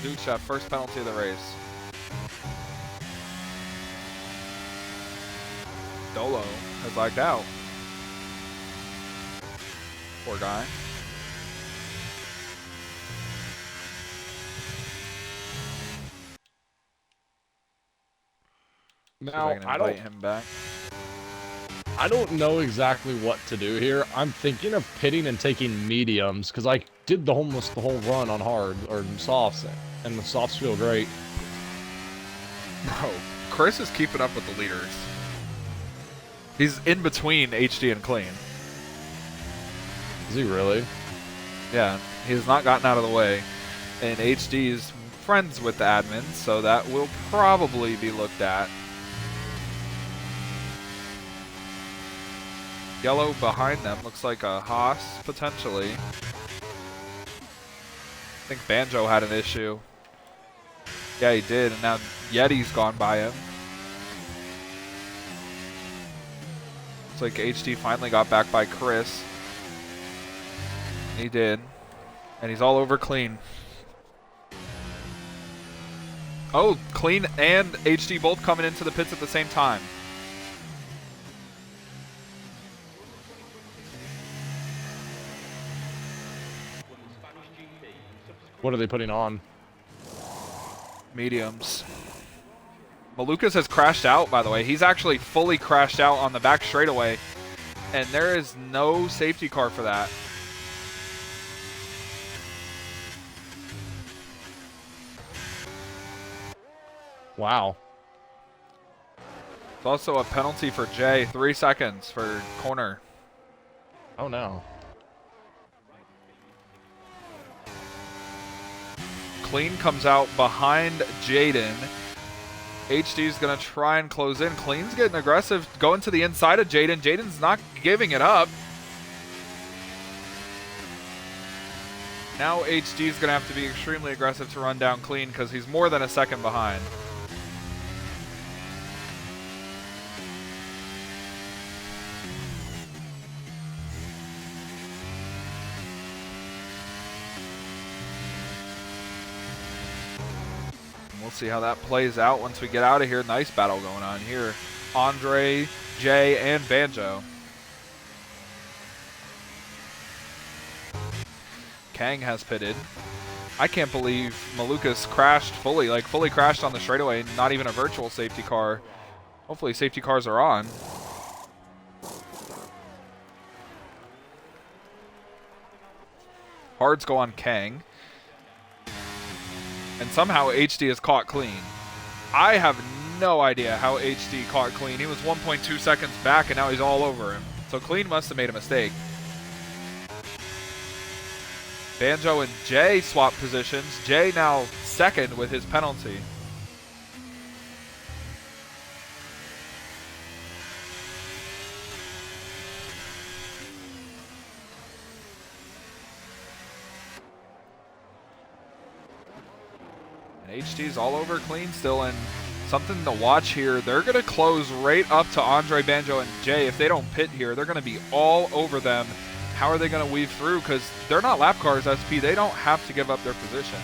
W2W, first penalty of the race. Dolo has lagged out. Poor guy. Now, I don't invite him back. I don't know exactly what to do here. I'm thinking of pitting and taking mediums because I did almost the whole run on hard or softs, and the softs feel great. Bro, Chris is keeping up with the leaders. He's in between HD and Clean. Is he really? Yeah, he has not gotten out of the way. And HD is friends with the admin, so that will probably be looked at. Yellow behind them looks like a Haas, potentially. I think Banjo had an issue. Yeah, he did, and now Yeti's gone by him. Looks like HD finally got back by Chris. He did. And he's all over Clean. Oh, Clean and HD both coming into the pits at the same time. What are they putting on? Mediums. Malukas has crashed out, by the way. He's actually fully crashed out on the back straightaway. And there is no safety car for that. Wow. It's also a penalty for Jay. 3 seconds for corner. Oh no. Clean comes out behind Jaden. HD's going to try and close in. Clean's getting aggressive, going to the inside of Jaden. Jaden's not giving it up. Now HD's going to have to be extremely aggressive to run down Clean because he's more than a second behind. We'll see how that plays out once we get out of here. Nice battle going on here. Andre, Jay, and Banjo. Kang has pitted. I can't believe Malukas crashed fully, like fully crashed on the straightaway, not even a virtual safety car. Hopefully safety cars are on. Hards go on Kang. And somehow HD has caught Clean. I have no idea how HD caught Clean. He was 1.2 seconds back and now he's all over him. So Clean must have made a mistake. Banjo and Jay swap positions. Jay now second with his penalty. HD's all over Clean still, and something to watch here. They're going to close right up to Andre, Banjo, and Jay. If they don't pit here, they're going to be all over them. How are they going to weave through? Because they're not lap cars, SP. They don't have to give up their position.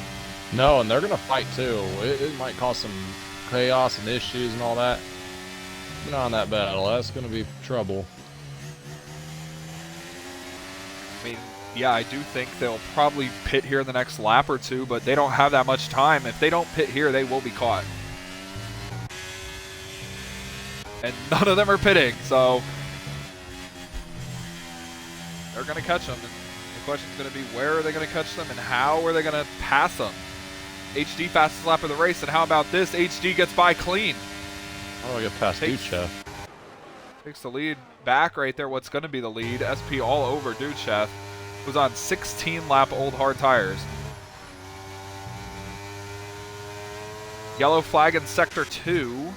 No, and they're going to fight too. It might cause some chaos and issues and all that. Keep an eye on that battle. That's going to be trouble. I mean, yeah, I do think they'll probably pit here in the next lap or two, but they don't have that much time. If they don't pit here, they will be caught. And none of them are pitting, so they're going to catch them. And the question is going to be, where are they going to catch them and how are they going to pass them? HD fastest lap of the race, and how about this? HD gets by Clean. Oh, I get past Duchef. Takes the lead back right there, what's going to be the lead. SP all over Duchef. Was on 16-lap old hard tires. Yellow flag in Sector 2.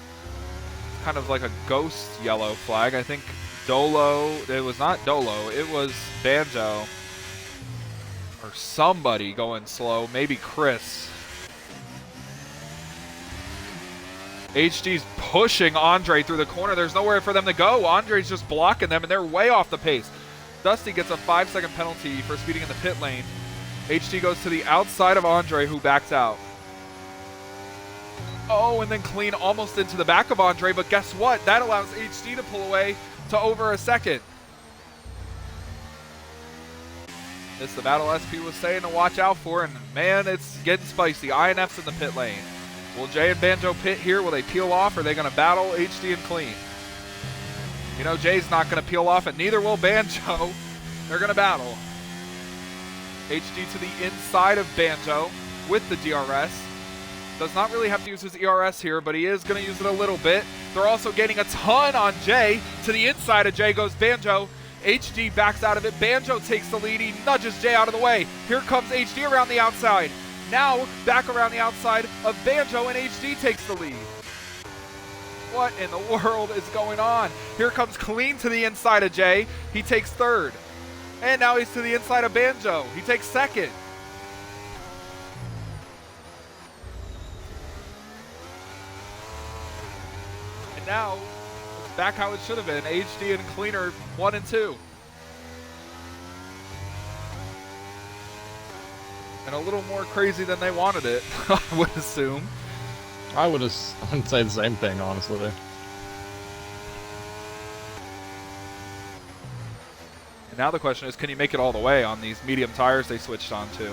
Kind of like a ghost yellow flag. I think Dolo, it was not Dolo, it was Banjo. Or somebody going slow, maybe Chris. HD's pushing Andre through the corner. There's nowhere for them to go. Andre's just blocking them, and they're way off the pace. Dusty gets a 5-second penalty for speeding in the pit lane. HD goes to the outside of Andre, who backs out. Oh, and then Clean almost into the back of Andre, but guess what? That allows HD to pull away to over a second. It's the battle SP was saying to watch out for, and man, it's getting spicy. INF's in the pit lane. Will Jay and Banjo pit here? Will they peel off? Or are they going to battle HD and Clean? You know, Jay's not going to peel off, and neither will Banjo. They're going to battle. HD to the inside of Banjo with the DRS. Does not really have to use his ERS here, but he is going to use it a little bit. They're also gaining a ton on Jay. To the inside of Jay goes Banjo. HD backs out of it. Banjo takes the lead. He nudges Jay out of the way. Here comes HD around the outside. Now back around the outside of Banjo, and HD takes the lead. What in the world is going on? Here comes Clean to the inside of Jay. He takes third. And now he's to the inside of Banjo. He takes second. And now, it's back how it should have been. HD and Clean are 1 and 2. And a little more crazy than they wanted it, I would assume. I'd say the same thing, honestly. And now the question is, can you make it all the way on these medium tires they switched on to?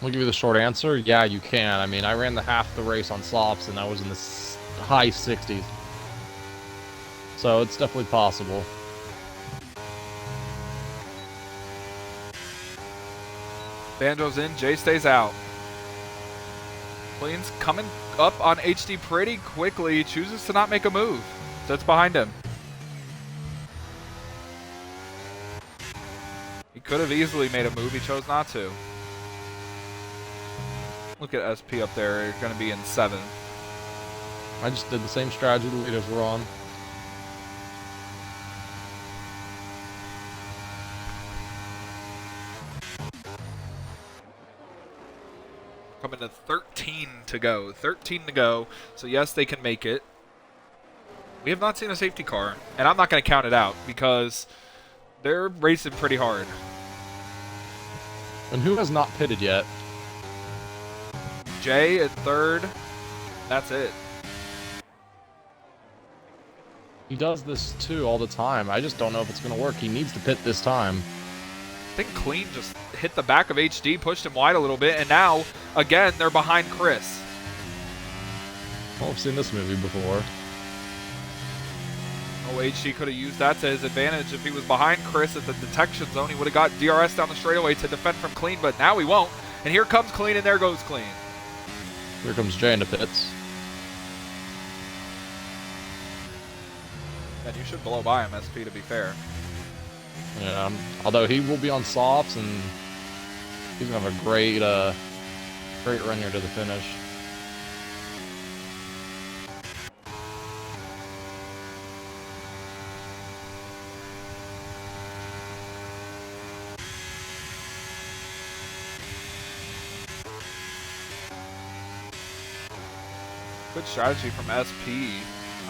I'll give you the short answer. Yeah, you can. I mean, I ran the half the race on softs, and I was in the high 60s. So it's definitely possible. Banjo's in, Jay stays out. Clean's coming up on HD pretty quickly. He chooses to not make a move. Sits behind him. He could have easily made a move. He chose not to. Look at SP up there. You're going to be in 7. I just did the same strategy the leaders were on. Coming to 13 to go. 13 to go. So yes, they can make it. We have not seen a safety car. And I'm not going to count it out because they're racing pretty hard. And who has not pitted yet? Jay at third. That's it. He does this too all the time. I just don't know if it's going to work. He needs to pit this time. I think Clean just hit the back of HD, pushed him wide a little bit, and now, again, they're behind Chris. Well, I've seen this movie before. Oh, HD could have used that to his advantage. If he was behind Chris at the detection zone, he would have got DRS down the straightaway to defend from Clean, but now he won't. And here comes Clean, and there goes Clean. Here comes Jay in the pits. And you should blow by him, SP, to be fair. Yeah, although he will be on softs, and he's gonna have a great run here to the finish. Good strategy from SP.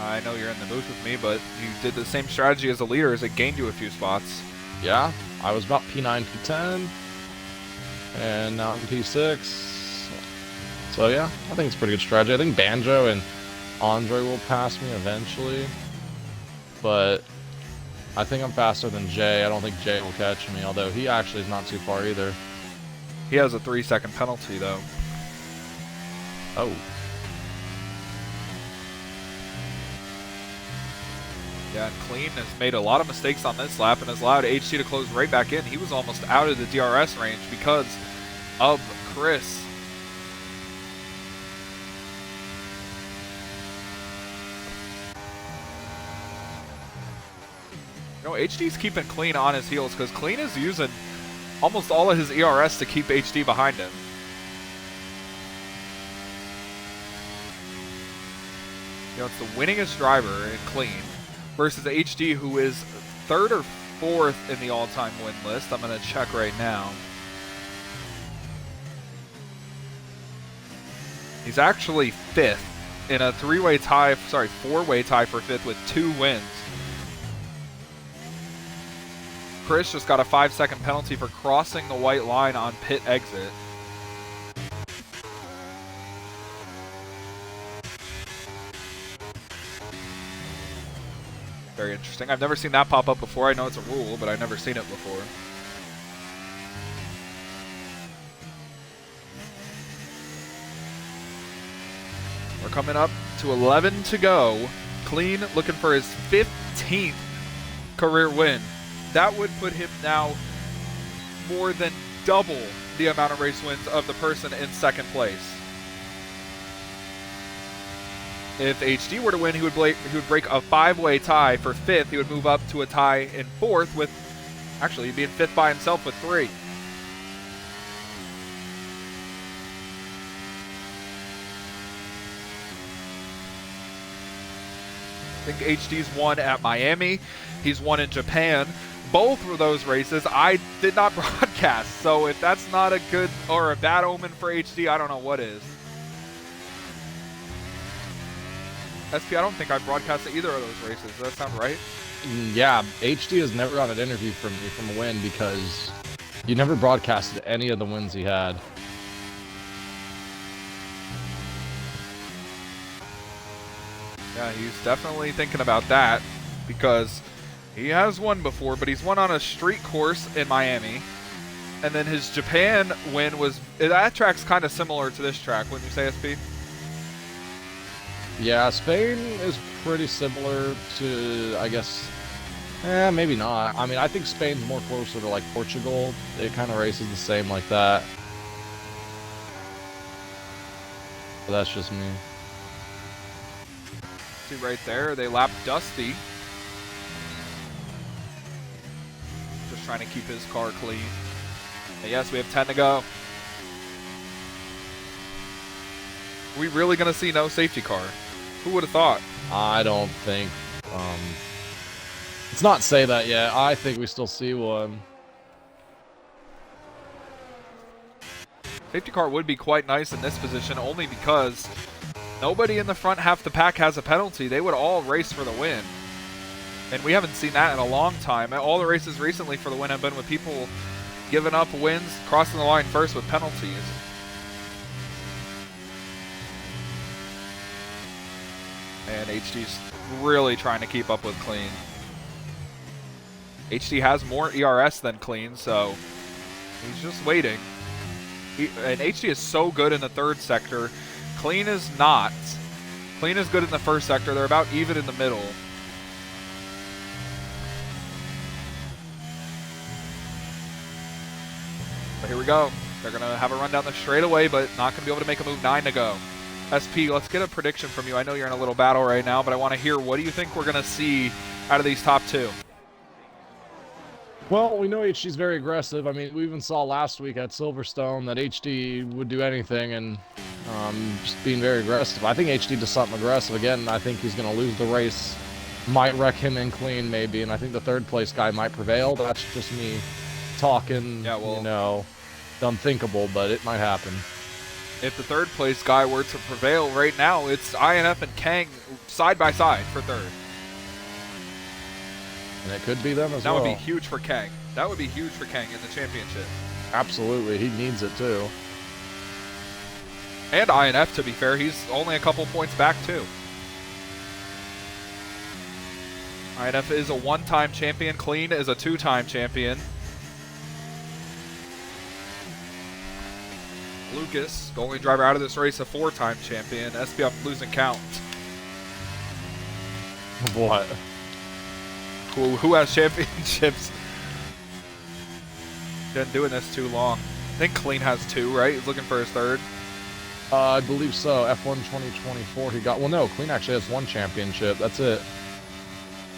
I know you're in the booth with me, but you did the same strategy as the leader as it gained you a few spots. Yeah, I was about P9, P10, and now I'm P6. So yeah, I think it's a pretty good strategy. I think Banjo and Andre will pass me eventually, but I think I'm faster than Jay. I don't think Jay will catch me, although he actually is not too far either. He has a 3-second penalty, though. Oh. Yeah, and Clean has made a lot of mistakes on this lap and has allowed HT to close right back in. He was almost out of the DRS range because of Chris. You know, HD's keeping Clean on his heels because Clean is using almost all of his ERS to keep HD behind him. You know, it's the winningest driver in Clean versus HD, who is 3rd or 4th in the all-time win list. I'm going to check right now. He's actually 5th in a 4-way tie for 5th with 2 wins. Chris just got a 5-second penalty for crossing the white line on pit exit. Very interesting. I've never seen that pop up before. I know it's a rule, but I've never seen it before. We're coming up to 11 to go. Clean looking for his 15th career win. That would put him now more than double the amount of race wins of the person in second place. If HD were to win, he would break a 5-way tie for 5th. He would move up to a tie in 4th with, actually, he'd be in 5th by himself with 3. I think HD's won at Miami. He's won in Japan. Both of those races I did not broadcast. So if that's not a good or a bad omen for HD, I don't know what is. SP, I don't think I broadcasted either of those races. Does that sound right? Yeah, HD has never got an interview from me from a win because you never broadcasted any of the wins he had. Yeah, he's definitely thinking about that because he has won before, but he's won on a street course in Miami. And then his Japan win was, that track's kind of similar to this track, wouldn't you say, SP? Yeah, Spain is pretty similar to, I guess, maybe not. I mean, I think Spain's more closer to like Portugal. It kind of races the same like that. But that's just me. See right there, they lap Dusty. Just trying to keep his car clean. And yes, we have 10 to go. Are we really going to see no safety car? Who would have thought? I don't think. Let's not say that yet. I think we still see one. Safety car would be quite nice in this position only because nobody in the front half the pack has a penalty. They would all race for the win. And we haven't seen that in a long time. All the races recently for the win have been with people giving up wins, crossing the line first with penalties. And HD's really trying to keep up with Clean. HD has more ERS than Clean, so he's just waiting. And HD is so good in the third sector. Clean is not. Clean is good in the first sector. They're about even in the middle. But here we go. They're going to have a run down the straightaway, but not going to be able to make a move. 9 to go. SP, let's get a prediction from you. I know you're in a little battle right now, but I want to hear, what do you think we're going to see out of these top two? Well, we know HD's very aggressive. I mean, we even saw last week at Silverstone that HD would do anything and just being very aggressive. I think HD does something aggressive. Again, I think he's going to lose the race. Might wreck him in Clean, maybe, and I think the third place guy might prevail. That's just me talking, yeah, well, you know, unthinkable, but it might happen. If the third place guy were to prevail right now, it's INF and Kang side by side for third. And it could be them as that well. That would be huge for Kang. That would be huge for Kang in the championship. Absolutely. He needs it too. And INF, to be fair, he's only a couple points back too. INF is a one-time champion. Clean is a two-time champion. Lucas, the only driver out of this race, a four-time champion. SP, I'm losing count. What? Who has championships? Been doing this too long. I think Clean has 2, right? He's looking for his third. I believe so. F1 2024 he got. Well, no, Clean actually has 1 championship. That's it.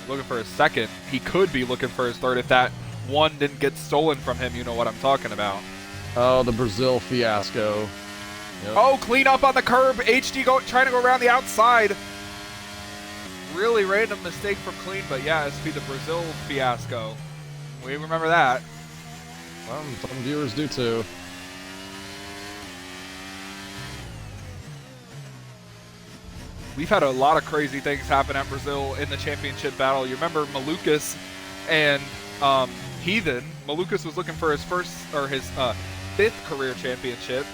Looking for his second. He could be looking for his third if that one didn't get stolen from him. You know what I'm talking about. Oh, the Brazil fiasco. Yep. Oh, Clean up on the curb. HD trying to go around the outside. Really random mistake from Clean, but yeah, SP, the Brazil fiasco. We remember that. Well, some viewers do too. We've had a lot of crazy things happen at Brazil in the championship battle. You remember Malukas and Heathen. Malukas was looking for his first or his 5th career championship,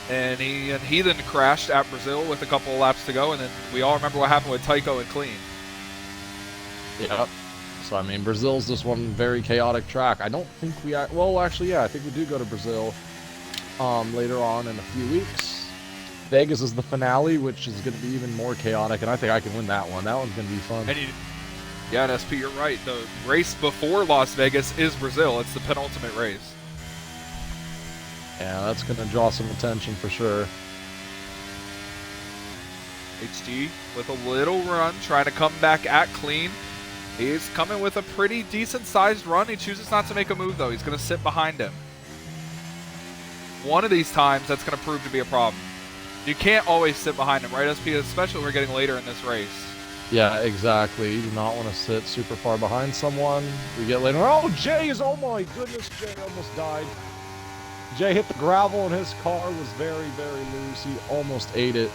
and he and Heathen crashed at Brazil with a couple of laps to go, and then we all remember what happened with Tycho and Clean. Yep. So I mean, Brazil's just one very chaotic track. I don't think we well, actually, yeah, I think we do go to Brazil later on in a few weeks. Vegas is the finale, which is going to be even more chaotic, and I think I can win that one. That one's going to be fun. And yeah, and SP, you're right. The race before Las Vegas is Brazil. It's the penultimate race. Yeah, that's going to draw some attention for sure. HD with a little run, trying to come back at clean. He's coming with a pretty decent-sized run. He chooses not to make a move, though. He's going to sit behind him. One of these times, that's going to prove to be a problem. You can't always sit behind him, right, SP? Especially when we're getting later in this race. Yeah, exactly. You do not want to sit super far behind someone. We get later. Oh, Jay is, oh my goodness, Jay almost died. Jay hit the gravel and his car was very, very loose. He almost ate it.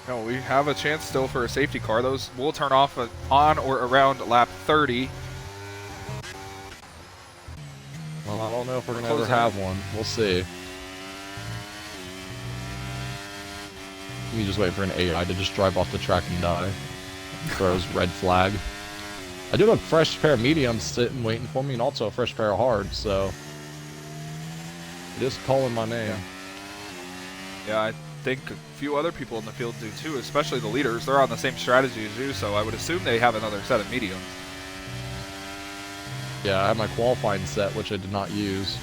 No, we have a chance still for a safety car. Those will turn off on or around lap 30. Well, I don't know if we're going to ever have one. We'll see. You just wait for an AI to just drive off the track and die. Throws red flag. I do have a fresh pair of mediums sitting waiting for me, and also a fresh pair of hards, so it is calling my name. Yeah, I think a few other people in the field do too, especially the leaders. They're on the same strategy as you, so I would assume they have another set of mediums. Yeah, I have my qualifying set, which I did not use.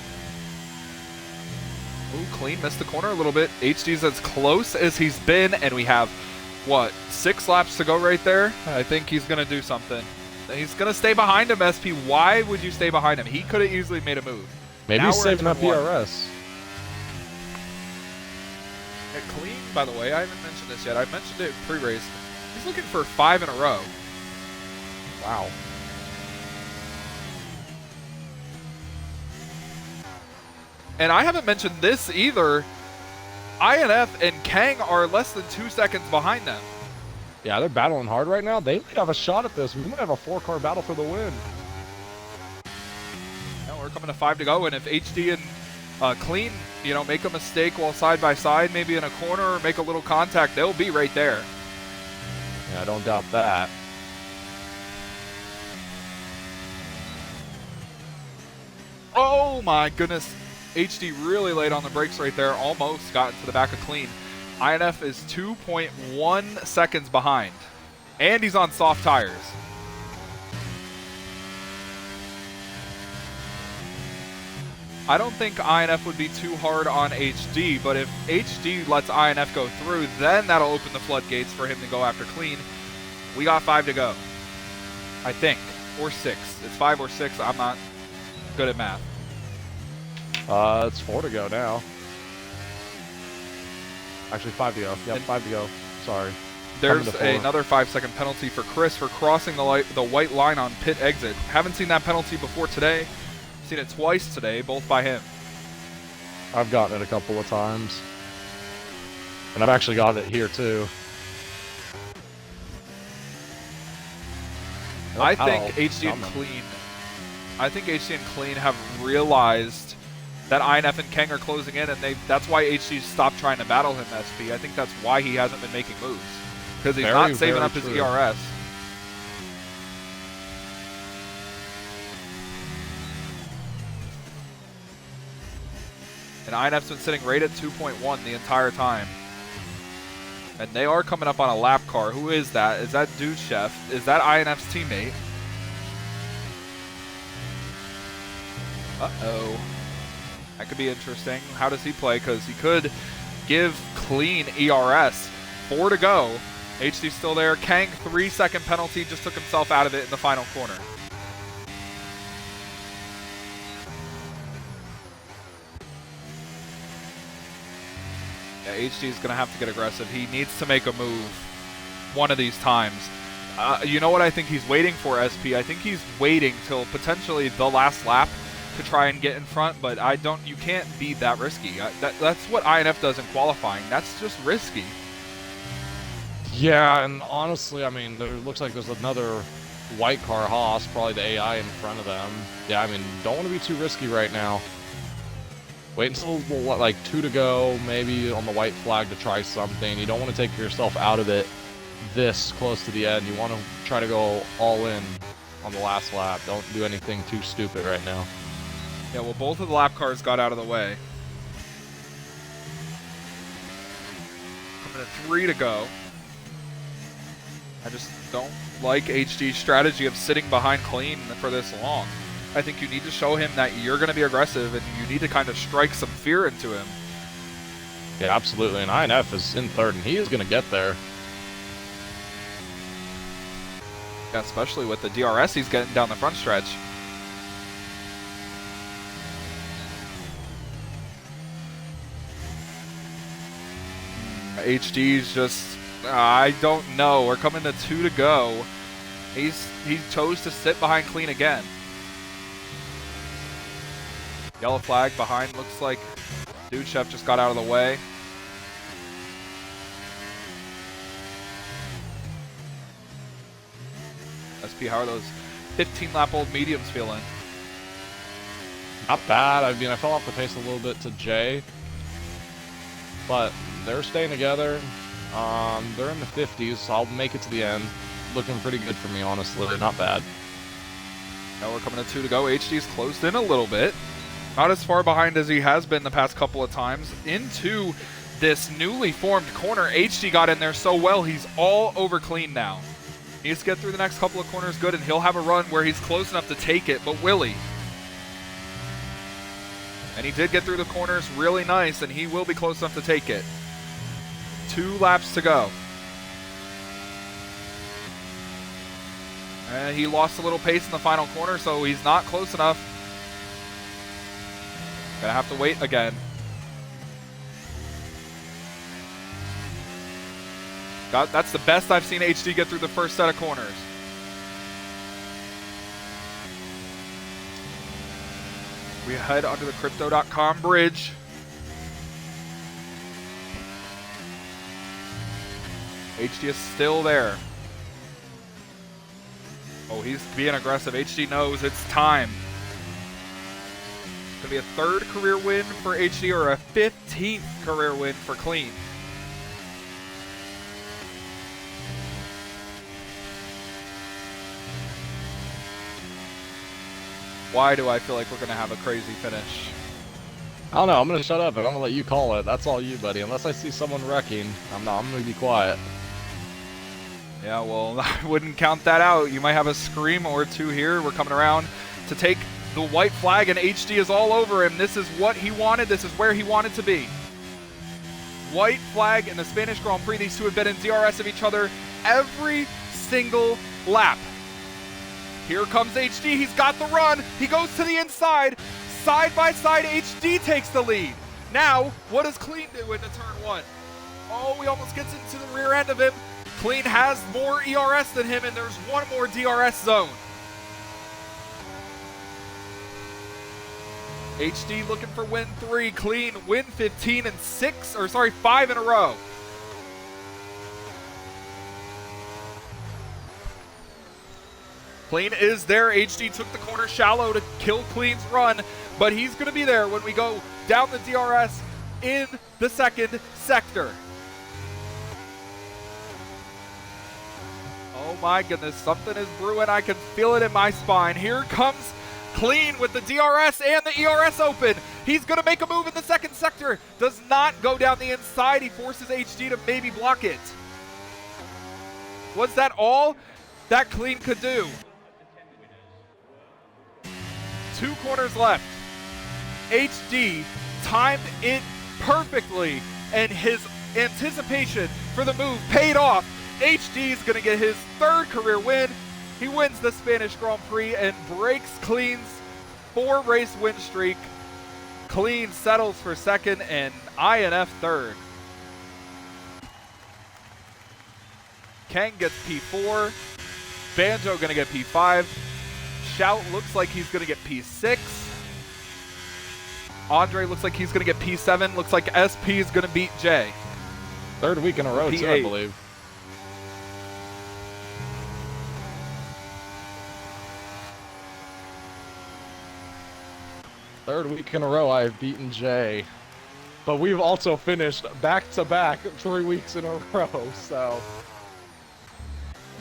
Ooh, clean, missed the corner a little bit. HD's as close as he's been, and we have, what, 6 laps to go right there? I think he's going to do something. He's going to stay behind him, SP. Why would you stay behind him? He could have easily made a move. Maybe Now he's saving up PRS. Clean, by the way, I haven't mentioned this yet. I mentioned it pre-race. He's looking for 5 in a row. Wow. And I haven't mentioned this either. INF and Kang are less than 2 seconds behind them. Yeah, they're battling hard right now. They might have a shot at this. We might have a 4-car battle for the win. No, we're coming to 5 to go, and if HD and Clean, you know, make a mistake while side by side, maybe in a corner, or make a little contact, they'll be right there. Yeah, I don't doubt that. Oh my goodness. HD really laid on the brakes right there, almost got into the back of Clean. INF is 2.1 seconds behind, and he's on soft tires. I don't think INF would be too hard on HD, but if HD lets INF go through, then that'll open the floodgates for him to go after Clean. We got 5 to go, I think, or 6. It's 5 or 6. I'm not good at math. It's 4 to go now. Actually, 5 to go. Yep, 5 to go. Sorry. There's another 5-second penalty for Chris for crossing the white line on pit exit. Haven't seen that penalty before today. Seen it twice today, both by him. I've gotten it a couple of times. And I've actually got it here, too. I think HD and Clean have realized that INF and Kang are closing in, and that's why HD stopped trying to battle him, SP. I think that's why he hasn't been making moves. Because he's not saving up his ERS. And INF's been sitting right at 2.1 the entire time. And they are coming up on a lap car. Who is that? Is that Dude Chef? Is that INF's teammate? Uh-oh. That could be interesting. How does he play? Because he could give Clean ERS. 4 to go. HD's still there. Kang, 3-second penalty. Just took himself out of it in the final corner. Yeah, HD's going to have to get aggressive. He needs to make a move one of these times. You know what I think he's waiting for, SP? I think he's waiting till potentially the last lap to try and get in front, but you can't be that risky. That's what INF does in qualifying. That's just risky. Yeah, and honestly, I mean, there looks like there's another white car Haas, probably the AI in front of them. Yeah, I mean, don't want to be too risky right now. Wait until, like, 2 to go, maybe on the white flag to try something. You don't want to take yourself out of it this close to the end. You want to try to go all in on the last lap. Don't do anything too stupid right now. Yeah, well, both of the lap cars got out of the way. Coming to 3 to go. I just don't like HD's strategy of sitting behind Clean for this long. I think you need to show him that you're going to be aggressive, and you need to kind of strike some fear into him. Yeah, absolutely. And INF is in third, and he is going to get there. Yeah, especially with the DRS he's getting down the front stretch. HD's just, I don't know. We're coming to 2 to go. He chose to sit behind Clean again. Yellow flag behind. Looks like Dude Chef just got out of the way. SP, how are those 15-lap-old mediums feeling? Not bad. I mean, I fell off the pace a little bit to Jay, but they're staying together. They're in the 50s, so I'll make it to the end. Looking pretty good for me, honestly. Not bad. Now we're coming to 2 to go. HD's closed in a little bit. Not as far behind as he has been the past couple of times. Into this newly formed corner, HD got in there so well, he's all over Clean now. He needs to get through the next couple of corners good, and he'll have a run where he's close enough to take it, but will he? And he did get through the corners really nice, and he will be close enough to take it. 2 laps to go. And he lost a little pace in the final corner, so he's not close enough. Gonna have to wait again. That's the best I've seen HD get through the first set of corners. We head under the Crypto.com bridge. HD is still there. Oh, he's being aggressive. HD knows it's time. It's going to be a 3rd career win for HD or a 15th career win for Clean. Why do I feel like we're going to have a crazy finish? I don't know. I'm going to shut up and I'm going to let you call it. That's all you, buddy. Unless I see someone wrecking, I'm going to be quiet. Yeah, well, I wouldn't count that out. You might have a scream or 2 here. We're coming around to take the white flag, and HD is all over him. This is what he wanted. This is where he wanted to be. White flag in the Spanish Grand Prix. These two have been in DRS of each other every single lap. Here comes HD. He's got the run. He goes to the inside. Side by side, HD takes the lead. Now, what does Clean do into turn 1? Oh, he almost gets into the rear end of him. Clean has more ERS than him, and there's one more DRS zone. HD looking for win 3. Clean win 15 and 5 in a row. Clean is there. HD took the corner shallow to kill Clean's run, but he's going to be there when we go down the DRS in the 2nd sector. Oh my goodness, something is brewing. I can feel it in my spine. Here comes Clean with the DRS and the ERS open. He's going to make a move in the 2nd sector. Does not go down the inside. He forces HD to maybe block it. Was that all that Clean could do? 2 corners left. HD timed it perfectly, and his anticipation for the move paid off. HD is going to get his 3rd career win. He wins the Spanish Grand Prix and breaks Clean's 4-race win streak. Clean settles for 2nd and INF 3rd. Kang gets P4. Banjo going to get P5. Shout looks like he's going to get P6. Andre looks like he's going to get P7. Looks like SP is going to beat J. 3rd week in a row, too, I believe. Third week in a row, I have beaten Jay. But we've also finished back-to-back 3 weeks in a row, so...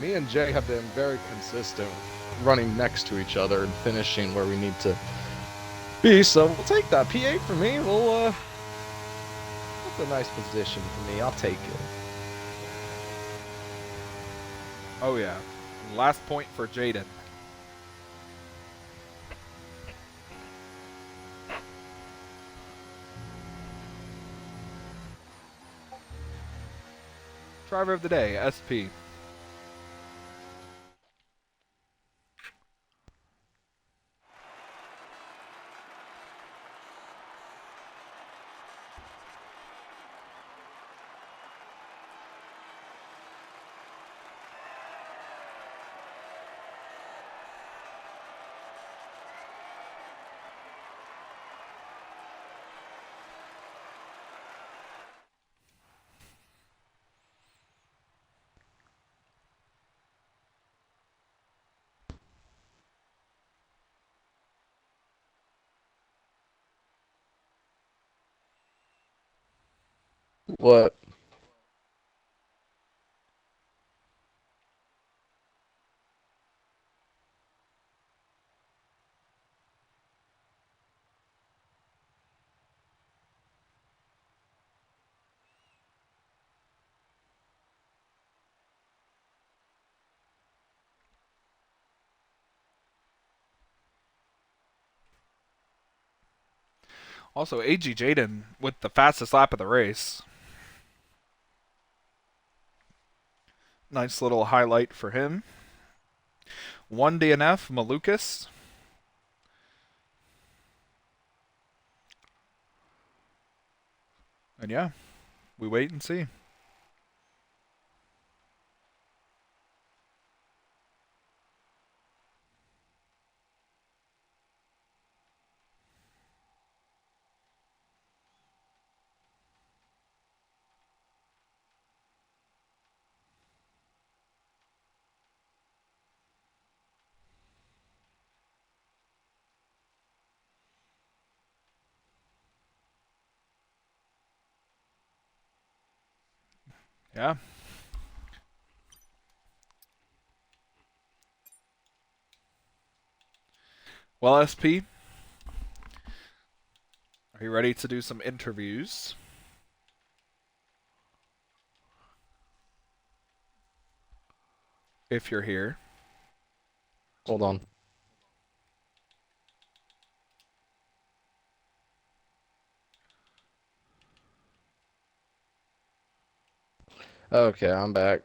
Me and Jay have been very consistent, running next to each other and finishing where we need to be, so we'll take that. P8 for me, that's a nice position for me. I'll take it. Oh yeah. Last point for Jaden. Driver of the day, SP. What? Also, AG Jaden with the fastest lap of the race. Nice little highlight for him. 1 DNF, Malukas. And yeah, we wait and see. Yeah. Well, SP, are you ready to do some interviews? If you're here. Hold on. Okay, I'm back.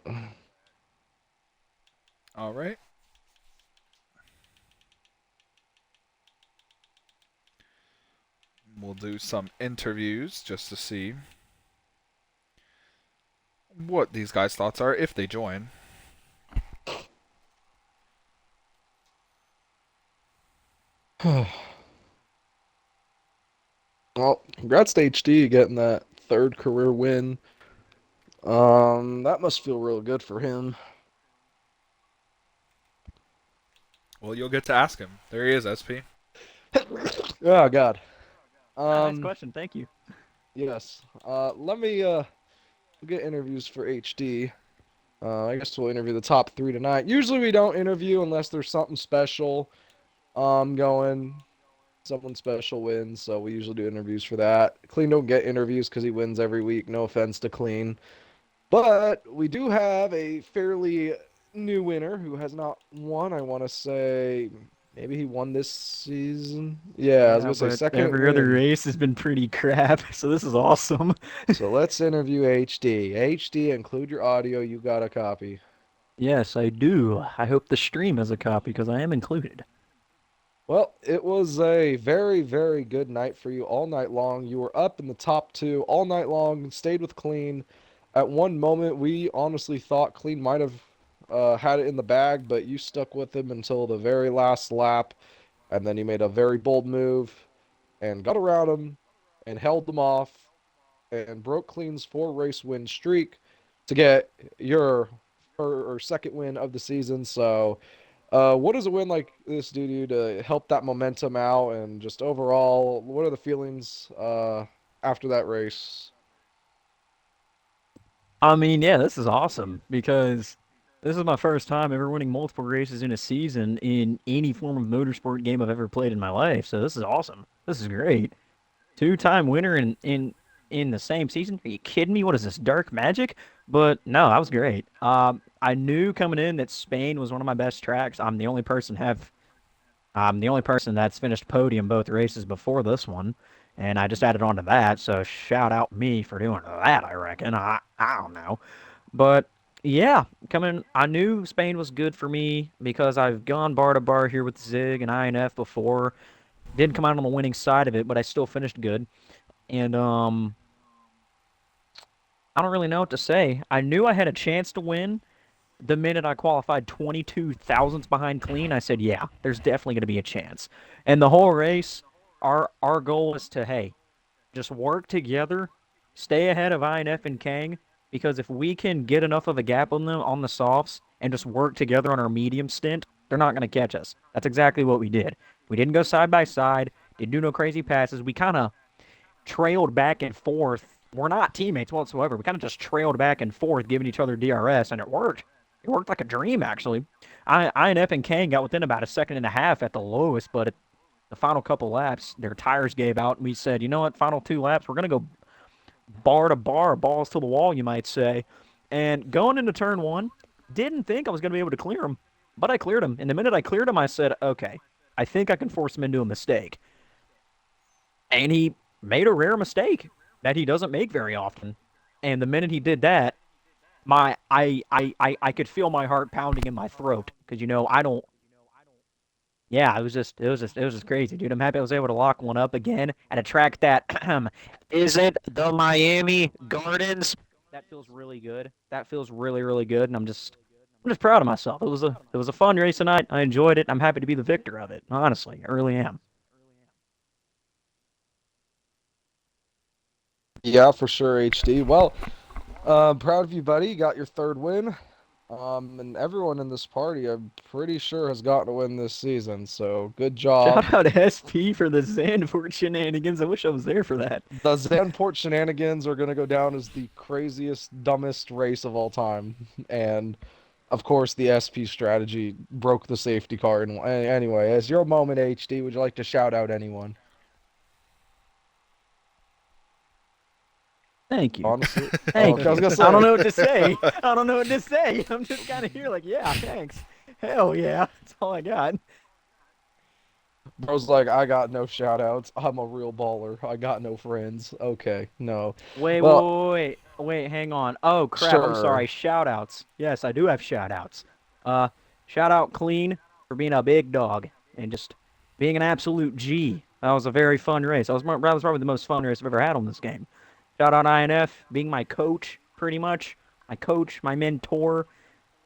All right. We'll do some interviews just to see what these guys' thoughts are if they join. Well, congrats to HD getting that third career win. That must feel real good for him. Well, you'll get to ask him. There he is, SP. Oh God. Nice Um, question. Thank you. yes. Let me get interviews for HD. I guess we'll interview the top three tonight. Usually we don't interview unless there's something special going. Someone special wins, so we usually do interviews for that. Clean don't get interviews because he wins every week. No offense to Clean. But we do have a fairly new winner who has not won. I want to say maybe he won this season. Yeah, I was Yeah, gonna say but second every other win. race has been pretty crap, so this is awesome. So let's interview HD. HD, include your audio. You got a copy. Yes, I do. I hope the stream has a copy because I am included. Well, it was a very, very good night for you all night long. You were up in the top two all night long and stayed with Clean. At one moment, we honestly thought Clean might have had it in the bag, but you stuck with him until the very last lap, and then you made a very bold move and got around him and held them off and broke Clean's four-race win streak to get your second win of the season. So what does a win like this do to you to help that momentum out and just overall, what are the feelings after that race? I mean, yeah, this is awesome because this is my first time ever winning multiple races in a season in any form of motorsport game I've ever played in my life. So this is awesome. This is great. Two-time winner in the same season? Are you kidding me? What is this, dark magic? But no, that was great. I knew coming in that Spain was one of my best tracks. I'm the only person that's finished podium both races before this one, and I just added on to that. So shout out me for doing that. I reckon. I don't know, But yeah, coming, I knew Spain was good for me because I've gone bar to bar here with Zig and INF before. Didn't come out on the winning side of it, but I still finished good. And I don't really know what to say. I knew I had a chance to win the minute I qualified 22 thousandths behind clean. I said, yeah, there's definitely going to be a chance. And the whole race, our goal was to, hey, just work together, stay ahead of INF and Kang, because if we can get enough of a gap on them on the softs and just work together on our medium stint, they're not going to catch us. That's exactly what we did. We didn't go side by side, didn't do no crazy passes. We kind of trailed back and forth. We're not teammates whatsoever. We kind of just trailed back and forth, giving each other DRS, and it worked. It worked like a dream, actually. INF and Kang got within about a second and a half at the lowest, but the final couple laps, their tires gave out, and we said, you know what, final 2 laps, we're going to go bar to bar, balls to the wall, you might say. And going into turn one, didn't think I was going to be able to clear him, but I cleared him. And the minute I cleared him, I said, okay, I think I can force him into a mistake. And he made a rare mistake that he doesn't make very often. And the minute he did that, I could feel my heart pounding in my throat because I don't. Yeah, it was just crazy, dude. I'm happy I was able to lock one up again at a track that isn't the Miami Gardens. That feels really good. That feels really, really good, and I'm just proud of myself. It was a fun race tonight. I enjoyed it. I'm happy to be the victor of it. Honestly, I really am. Yeah, for sure, HD. Well, proud of you, buddy. You got your third win. And everyone in this party, I'm pretty sure, has gotten a win this season. So good job. Shout out SP for the Zandvoort shenanigans. I wish I was there for that. The Zanport shenanigans are going to go down as the craziest, dumbest race of all time. And of course, the SP strategy broke the safety car. And anyway, as your moment, HD, would you like to shout out anyone? Thank you. Honestly, oh, Thank okay, I was you. gonna I don't say, know what to say. I don't know what to say. I'm just kind of here like, yeah, thanks. Hell yeah. That's all I got. bro's like, I got no shout outs. I'm a real baller. I got no friends. Okay, no. Wait, wait, Well, wait, wait, wait, hang on. Oh crap, I'm sure. sorry. Shout outs. Yes, I do have shout outs. Uh, Shout out Clean for being a big dog and just being an absolute G. That was a very fun race. That was probably the most fun race I've ever had on this game. Shout out INF, being my coach, pretty much. My coach, my mentor,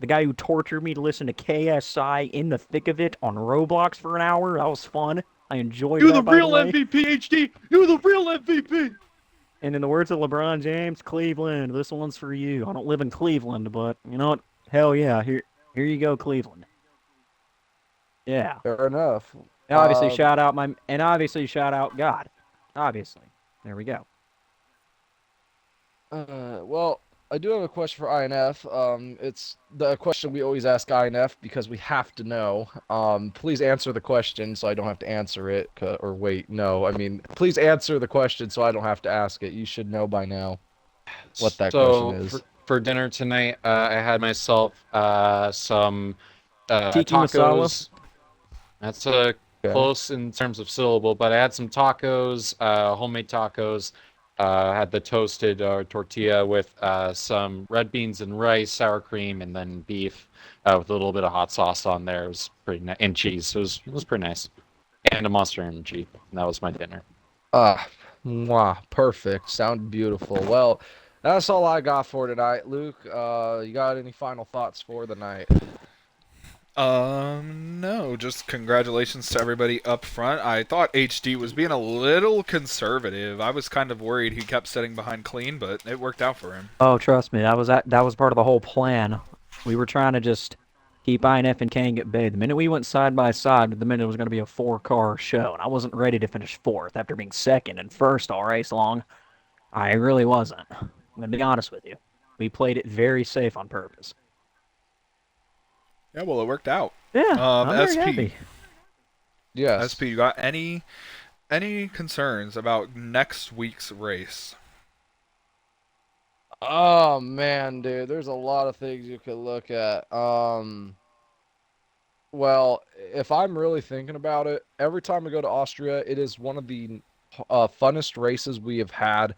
the guy who tortured me to listen to KSI in the thick of it on Roblox for an hour. That was fun. I enjoyed You're the that, by the real way. MVP, HD. You're the real MVP. And in the words of LeBron James, Cleveland, this one's for you. I don't live in Cleveland, but you know what? Hell yeah, here you go, Cleveland. Yeah. Fair enough. Uh, And obviously shout out God. Obviously. There we go. well, I do have a question for INF. It's the question we always ask INF because we have to know. Please answer the question so I don't have to answer it. Or wait, no. I mean, please answer the question so I don't have to ask it. You should know by now what that question So is. for dinner tonight, I had myself some Tiki Masala. tacos. That's Okay. close in terms of syllable, but I had some tacos, homemade tacos. Had the toasted tortilla with some red beans and rice, sour cream, and then beef with a little bit of hot sauce on there. It was pretty nice, and cheese. It was pretty nice, and a Monster Energy. And that was my dinner. Ah, mwah, perfect. Sound beautiful. Well, that's all I got for tonight. Luke, you got any final thoughts for the night? No, just congratulations to everybody up front. I thought HD was being a little conservative. I was kind of worried he kept sitting behind clean, but it worked out for him. Oh, trust me, that was part of the whole plan. We were trying to just keep INF and Kang at bay. The minute we went side by side, the minute it was going to be a four-car show, and I wasn't ready to finish fourth after being second and first all race long. I really wasn't. I'm going to be honest with you. We played it very safe on purpose. Yeah, well, it worked out. Yeah, I'm very SP, happy. Yes. SP, you got any concerns about next week's race? Oh man, dude, there's a lot of things you could look at. Well, if I'm really thinking about it, every time we go to Austria, it is one of the funnest races we have had.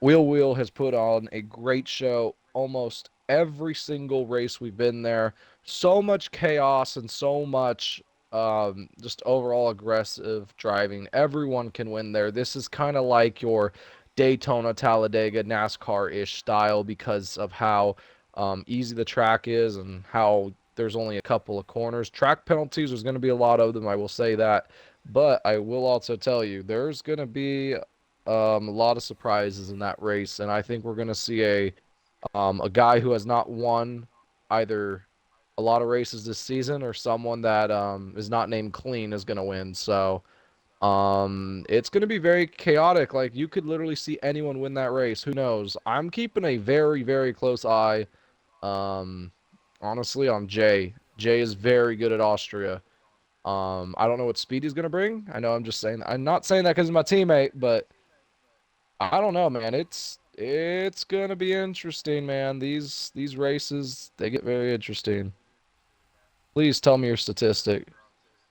Wheel has put on a great show almost every single race we've been there. So much chaos and so much just overall aggressive driving. Everyone can win there. This is kind of like your Daytona, Talladega, NASCAR-ish style because of how easy the track is and how there's only a couple of corners. Track penalties, there's going to be a lot of them, I will say that. But I will also tell you, there's going to be a lot of surprises in that race, and I think we're going to see a guy who has not won either a lot of races this season or someone that is not named Clean is going to win. So it's going to be very chaotic. Like, you could literally see anyone win that race. Who knows? I'm keeping a very, very close eye, um, honestly, on Jay. Jay is very good at Austria. I don't know what speed he's going to bring. I know I'm not saying that because he's my teammate, but I don't know, man. It's gonna be interesting, man. These races, they get very interesting. Please tell me your statistic.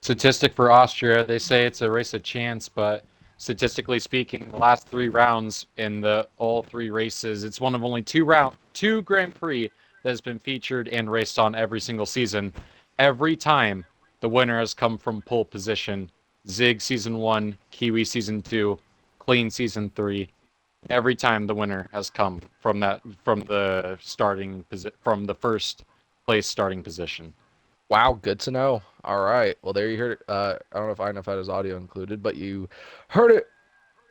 Statistic for Austria, they say it's a race of chance, but statistically speaking, the last 3 rounds in the all 3 races, it's one of only two Grand Prix that has been featured and raced on every single season. Every time the winner has come from pole position. Zig season 1, Kiwi season 2, Clean season 3. Every time the winner has come from from the first place starting position. Wow, good to know. All right. Well, there you heard it. I don't know if Einaf had his audio included, but you heard it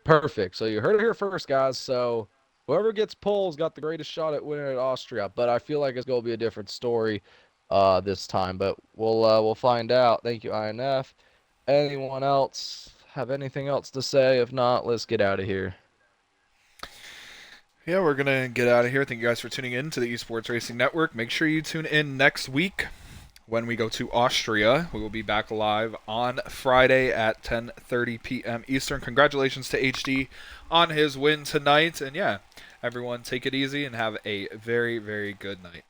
perfect. So you heard it here first, guys. So whoever gets poles got the greatest shot at winning at Austria. But I feel like it's gonna be a different story this time. But we'll find out. Thank you, INF. Anyone else have anything else to say? If not, let's get out of here. Yeah, we're going to get out of here. Thank you guys for tuning in to the Esports Racing Network. Make sure you tune in next week when we go to Austria. We will be back live on Friday at 10:30 p.m. Eastern. Congratulations to HD on his win tonight. And yeah, everyone take it easy and have a very, very good night.